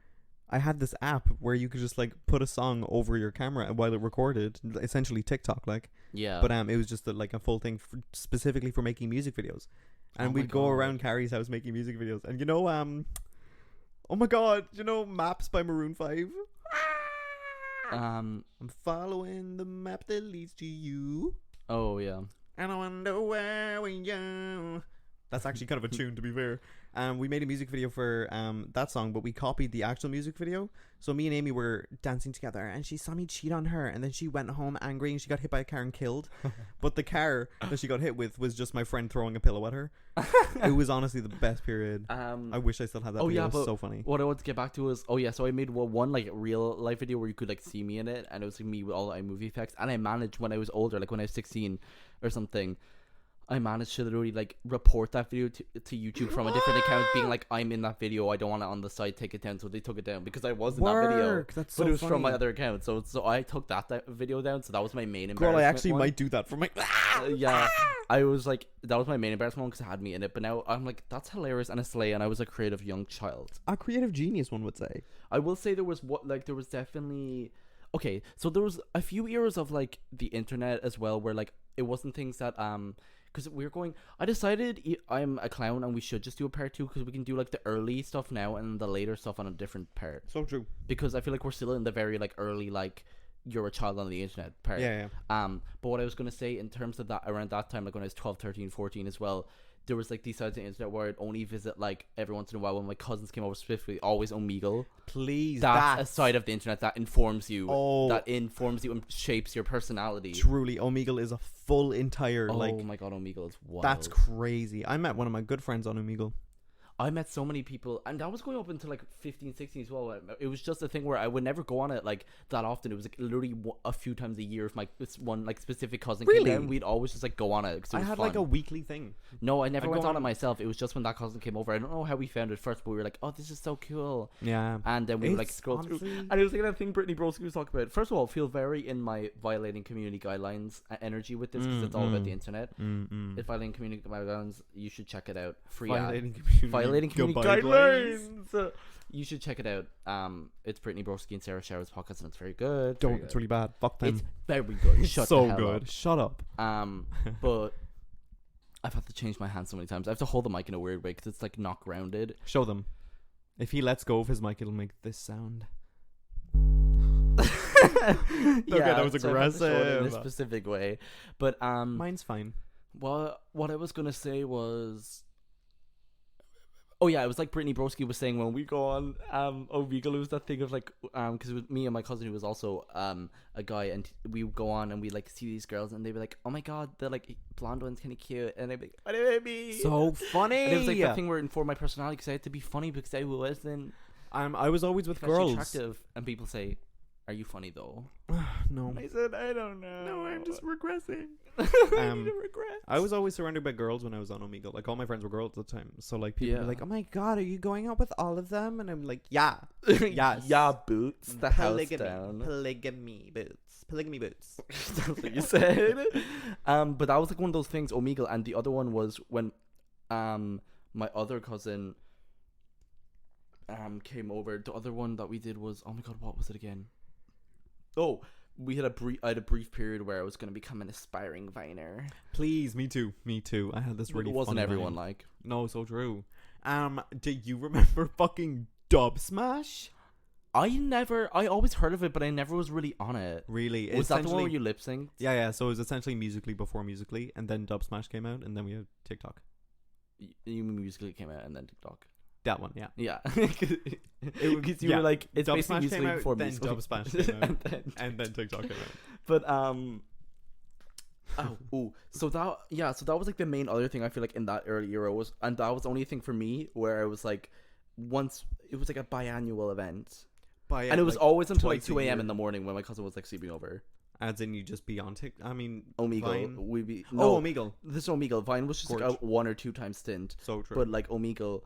I had this app where you could just like put a song over your camera while it recorded, essentially TikTok like. Yeah, But it was just like a full thing specifically for making music videos, and Oh my we'd go God. around Carrie's house making music videos. And you know, oh my god, you know Maps by Maroon 5. I'm following the map that leads to you, oh yeah. and I wonder where we go. That's actually kind of a tune, to be fair. We made a music video for that song, but we copied the actual music video. So me and Amy were dancing together, and she saw me cheat on her, and then she went home angry, and she got hit by a car and killed. But the car that she got hit with was just my friend throwing a pillow at her. It was honestly the best period. I wish I still had that Oh, video. yeah, It was but so funny. What I wanted to get back to was, so I made one like real life video where you could like see me in it, and it was like me with all the iMovie effects, and I managed when I was older, like when I was 16 or something, I managed to literally like report that video to YouTube from a different account, being like, I'm in that video, I don't want it on the site, take it down. So they took it down because I was in that video, Work, that's so but it was from my funny. other account. So I took that video down. So that was my main Girl, embarrassment. I actually one. might do that for my. Yeah, I was like, that was my main embarrassment because it had me in it. But now I'm like, that's hilarious and a slay, and I was a creative young child. A creative genius, one would say. I will say there was definitely, okay, so there was a few eras of like the internet as well where like it wasn't things that because I decided I'm a clown and we should just do a part 2 because we can do like the early stuff now and the later stuff on a different part, So true. because I feel like we're still in the very like early like you're a child on the internet part. Yeah. But what I was going to say in terms of that, around that time, like when I was 12, 13, 14 as well, there was like these sides of the internet where I'd only visit like every once in a while when my cousins came over, specifically always Omegle. Please. That's a side of the internet that informs you. Oh. That informs you and shapes your personality. Truly, Omegle is a full entire Oh like. my god, Omegle is wild. That's crazy. I met one of my good friends on Omegle. I met so many people, and that was going up until like 15, 16 as well. It was just a thing where I would never go on it like that often. It was like literally a few times a year. If my one like specific cousin Really? came down, we'd always just like go on it. 'Cause it I was had fun. like a weekly thing. No, I never I'd went go on it on- myself. It was just when that cousin came over. I don't know how we found it first, but we were like, "Oh, this is so cool!" Yeah. And then we would like It's scroll through, honestly- and it was like that thing Brittany Broski was talking about. First of all, feel very in my violating community guidelines energy with this because it's all about the internet. If violating community guidelines, you should check it out. Free ad. Violating community guidelines. You should check it out. It's Brittany Broski and Sarah Shower's podcast, and it's very good. Don't. Very It's good. really bad. Fuck them. It's very good. Shut so the hell good. up. Shut up. But I've had to change my hand so many times. I have to hold the mic in a weird way because it's like not grounded. Show them. If he lets go of his mic, it'll make this sound. Yeah, that was so I have to show it in a aggressive. specific way. But Mine's fine. what I was gonna say was, oh yeah, it was like Brittany Broski was saying when we go on Omegle, it was that thing of like because it was me and my cousin who was also a guy, and we would go on and we like see these girls and they'd be like, oh my god, the like blonde one's kind of cute, and I'd be like, what about me? So funny. And it was like that thing where it informed my personality because I had to be funny because I wasn't I was always with especially girls. attractive, and people say, are you funny though? No. I said, I don't know. No, I'm just regressing. I need to regress. I was always surrounded by girls when I was on Omegle. Like all my friends were girls at the time. So like people were Yeah. like, "Oh my god, are you going out with all of them?" And I'm like, "Yeah, yes, Yeah, boots. The house polygamy, down. polygamy boots, polygamy boots." That's what you said. But that was like one of those things, Omegle, and the other one was when my other cousin came over. The other one that we did was, oh my god, what was it again? Oh, I had a brief period where I was going to become an aspiring viner. Please, me too, me too. I had this really. It wasn't funny everyone line. like. No, so true. Do you remember fucking Dub Smash? I always heard of it, but I never was really on it. Really? Was that the one Essentially- where you lip synced? Yeah. So it was essentially Musically before Musically, and then Dub Smash came out, and then we had TikTok. You Musically came out and then TikTok. That one, yeah. Yeah. Because You were like, it's Dub basically Smash came Musically out, before then Musically. Dub Smash came out, And then- and then TikTok came out. But so that was like the main other thing I feel like in that early era was, and that was the only thing for me where I was like, once it was like a biannual event, and it was always until like twice a 2 a.m. year. in the morning when my cousin was like sleeping over. As in you just be on TikTok. I mean, Omegle. Vine. We be Oh, no. Omegle. This Omegle. Vine was just like a Gorge. 1 or 2 time stint. So true. But like Omegle,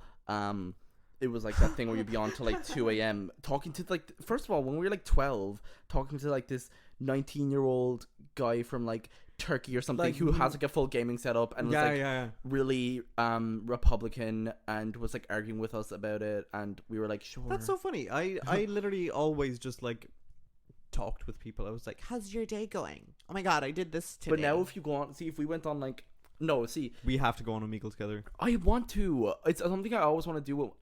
it was like that thing where you'd be on till like 2 a.m. talking to like, first of all, when we were like 12, talking to like this 19-year-old guy from like Turkey or something, Like, who has like a full gaming setup and was yeah, like yeah. really Republican, and was like arguing with us about it, and we were like, sure. That's so funny. I literally always just like talked with people. I was like, "How's your day going?" Oh my god, I did this today. But now if you go on, see, if we went on like, no, see, we have to go on Omegle together. I want to. It's something I always want to do.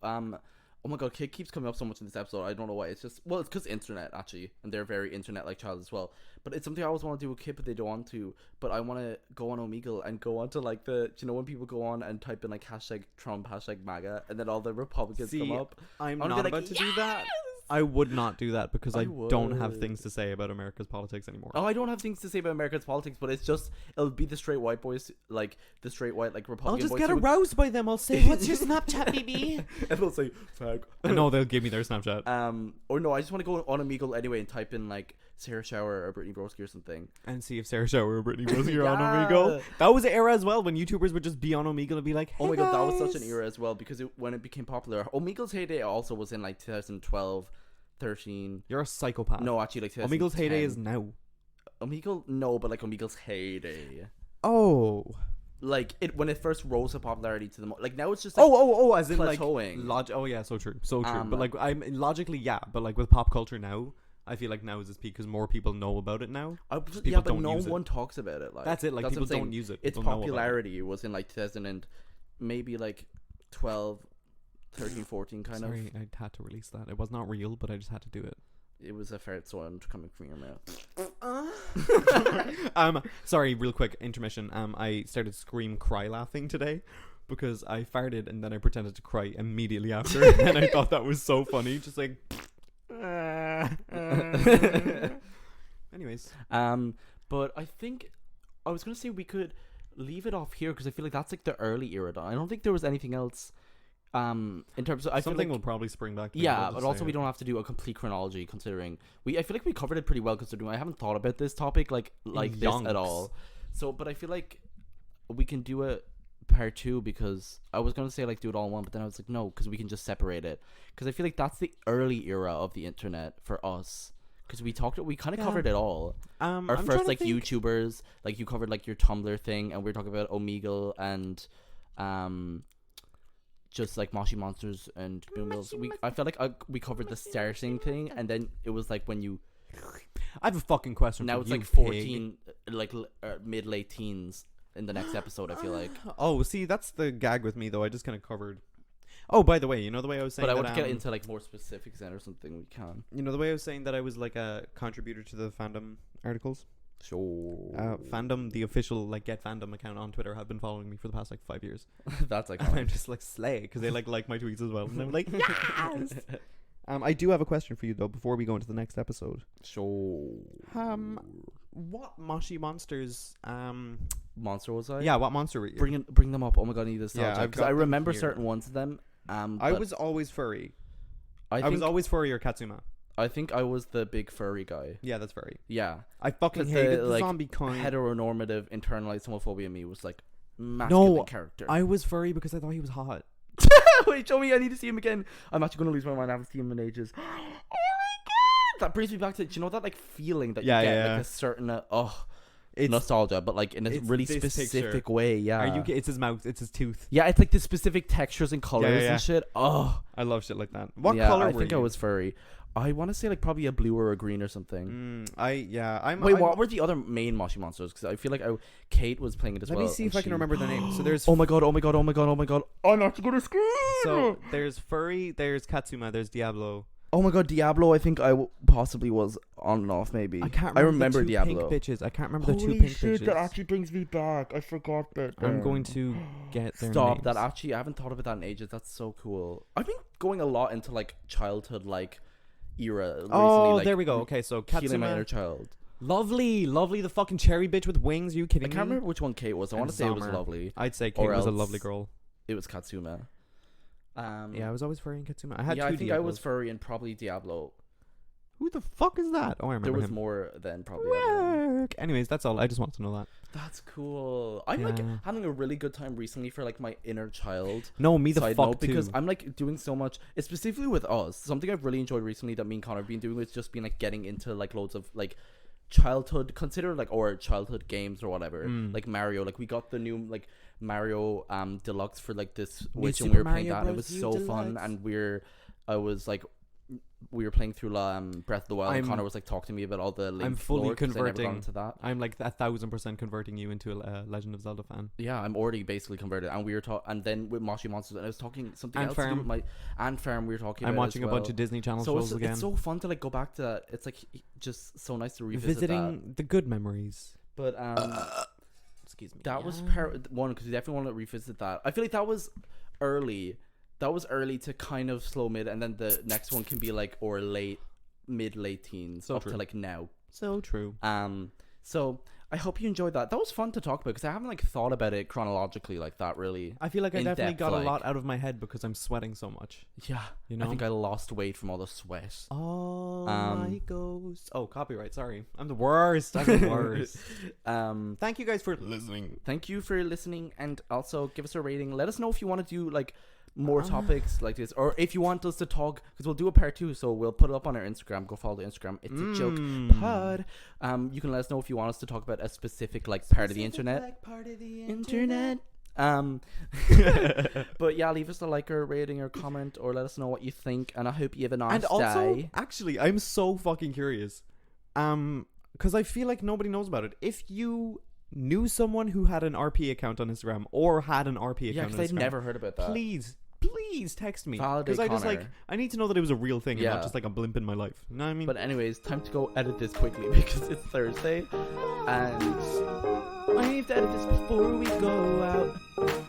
Oh my god, Kid keeps coming up so much in this episode. I don't know why. It's just, well, it's because internet actually, and they're very internet like child as well. But it's something I always want to do with Kid, but they don't want to. But I want to go on Omegle and go on to like the, you know, when people go on and type in like hashtag Trump, hashtag MAGA, and then all the Republicans See, come up. I'm I'm not gonna be about like, to do that. I would not do that because I I don't have would. things to say about America's politics anymore. Oh, I don't have things to say about America's politics, but it's just, it'll be the straight white boys, like the straight white like Republican I'll just boys get who would- aroused by them. I'll say, "What's your Snapchat, baby?" and they'll say fag. No, they'll give me their Snapchat. Or no, I just want to go on Omegle anyway and type in like Sarah Shower or Brittany Broski or something. And see if Sarah Shower or Brittany Broski are on Yeah. Omegle. That was an era as well when YouTubers would just be on Omegle and be like, "Hey Oh my god, that was guys." such an era as well, because when it became popular, Omegle's heyday also was in like 2012, 13. You're a psychopath. No, actually, like Omegle's heyday is 2010. now. Omegle. No, but like Omegle's heyday, Oh. like it when it first rose to popularity to the like now it's just like, As in like plateauing. oh yeah, so true. But Um, like I'm logically yeah, but like with pop culture now, I feel like now is its peak because more people know about it now. yeah, people but don't no use it. one talks about it. Like That's it. Like that's what people I'm don't saying. use it. Its People know about it. popularity was in like 2000 and maybe like 12, 13, 14 kind Sorry, of. I had to release that. It was not real, but I just had to do it. It was a ferret sound coming from your mouth. Sorry, real quick intermission. I started scream cry laughing today because I farted and then I pretended to cry immediately after, and I thought that was so funny. Just like. Anyways, But I think I was gonna say we could leave it off here because I feel like that's like the early era. I don't think there was anything else. In terms of, I feel something like, will probably spring back. To me, yeah, I'll but just also say we it. don't have to do a complete chronology considering I feel like we covered it pretty well considering I haven't thought about this topic like this Yonks. at all. So, but I feel like we can do a part 2 because I was gonna say like do it all in one, but then I was like no, because we can just separate it because I feel like that's the early era of the internet for us. Because we kind of Yeah. covered it all. Our I'm trying first to like think. YouTubers, like you covered like your Tumblr thing, and we were talking about Omegle and just like Moshi Monsters and Boombills. I felt like we covered the starting thing, and then it was like when you I have a fucking question. now for it's you, like pig. 14, like mid late teens in the next episode. I feel like, Oh, see, that's the gag with me though. I just kind of covered. Oh, by the way, you know the way I was saying. but I that, want to get into like more specifics then or something. We can. You know the way I was saying that I was like a contributor to the fandom articles. Sure. Fandom, the official like Get Fandom account on Twitter, have been following me for the past like 5 years. That's like. And I'm just like slay because they like my tweets as well. And I'm like yes. I do have a question for you though before we go into the next episode. Sure. What Moshi monsters? Monster was I? Yeah, what monster were you? Bring them up. Oh my god, I need this. Yeah, I've because got I them remember here. certain ones of them. I but was always furry. I I was think always furry or Katsuma. I think I was the big furry guy. Yeah, that's furry. Yeah. I fucking 'Cause hated the, the like, zombie kind. Heteronormative internalized homophobia in me was like masculine No, character. I was furry because I thought he was hot. Wait, show me. I need to see him again. I'm actually gonna lose my mind. I haven't seen him in ages. Oh my god! That brings me back to, do you know that like feeling that Yeah, you get yeah, like yeah. a certain It's nostalgia, but like in a it's really this specific picture. way. Yeah. Are you? It's his mouth. It's his tooth. Yeah, it's like the specific textures and colors yeah. and shit. Oh, I love shit like that. What yeah, color I were think you? I was furry. I want to say like probably a blue or a green or something. I'm. Wait, I'm, what were the other main Moshi monsters? Because I feel like Kate was playing it as Let well. me see and if I can she- remember the name. So there's. Oh my god! Oh my god! Oh my god! Oh my god! I'm not gonna scream. So there's furry. There's Katsuma. There's Diablo. Oh my god, Diablo! I think I possibly was on and off. Maybe I can't. I Remember remember the two Diablo. pink bitches. I can't remember the two Holy pink shit, bitches. that actually brings me back. I forgot that. I'm going to get their Stop names. that. Actually, I haven't thought about that in ages. That's so cool. I've been going a lot into like childhood like era recently. Oh, like, there we go. Okay, so Healing my Katsuma. inner child. Lovely, the fucking cherry bitch with wings. Are you I kidding can't me? remember which one Kate was. I And want to say it was Zomer. lovely. I'd say Kate Or was a else- lovely girl. It was Katsuma. Yeah, I was always furry in Katsuma. I had yeah, two I think I was Diablos. furry and probably Diablo. Who the fuck is that? Oh, I remember There was him. more than probably. Evan. Work. Anyways, that's all. I just wanted to know that. That's cool. I'm like Yeah. having a really good time recently for like my inner child. No, me the Side fuck note, too. because I'm like doing so much, specifically with us. Something I've really enjoyed recently that me and Connor have been doing is just been like getting into like loads of like childhood, consider like or childhood games or whatever. Mm. Like Mario, like we got the new like Mario Deluxe for like this Switch, and Super we were playing Mario that, and it was Bros. so U fun. Deluxe. And we were playing through Breath of the Wild, and I'm- Connor was like talking to me about all the Link I'm fully lore, 'cause I never got converting. into that. I'm like 1,000% converting you into a Legend of Zelda fan. Yeah, I'm already basically converted, and we were talking, and then with Moshi Monsters, and I was talking something Ant else to do Farm. with my Ant Farm. We were talking. I'm about watching as a bunch well. of Disney Channel So shows again. it's so fun to like go back to that. It's like just so nice to revisit Visiting the good memories. that. But Excuse me. that was Yeah. part one because we definitely want to revisit that. I feel like that was early. That was early to kind of slow mid, and then the next one can be like or late teens So up true. to like now. So true. So I hope you enjoyed that. That was fun to talk about because I haven't like thought about it chronologically like that really. I feel like I in definitely depth, got a like- lot out of my head because I'm sweating so much. Yeah, You know. I think I lost weight from all the sweat. Oh Um, my ghost. Oh, copyright. Sorry. I'm the worst. I'm the worst. Thank you guys for listening. Thank you for listening, and also give us a rating. Let us know if you want to do like more topics like this, or if you want us to talk, because we'll do a part 2. So we'll put it up on our Instagram. Go follow the Instagram. It's a joke pod. You can let us know if you want us to talk about a specific like part of the internet. But yeah, leave us a like or a rating or comment, or let us know what you think. And I hope you have a nice And also, day. actually, I'm so fucking curious. Because I feel like nobody knows about it. If you knew someone who had an RP account on Instagram or had an RP Yeah, account on because Instagram, I'd never heard about that. please text me. Validate Because I just like Connor. I need to know that it was a real thing and Yeah. not just like a blimp in my life. You know what I mean? But anyways, time to go edit this quickly because it's Thursday, and I need to edit this before we go out.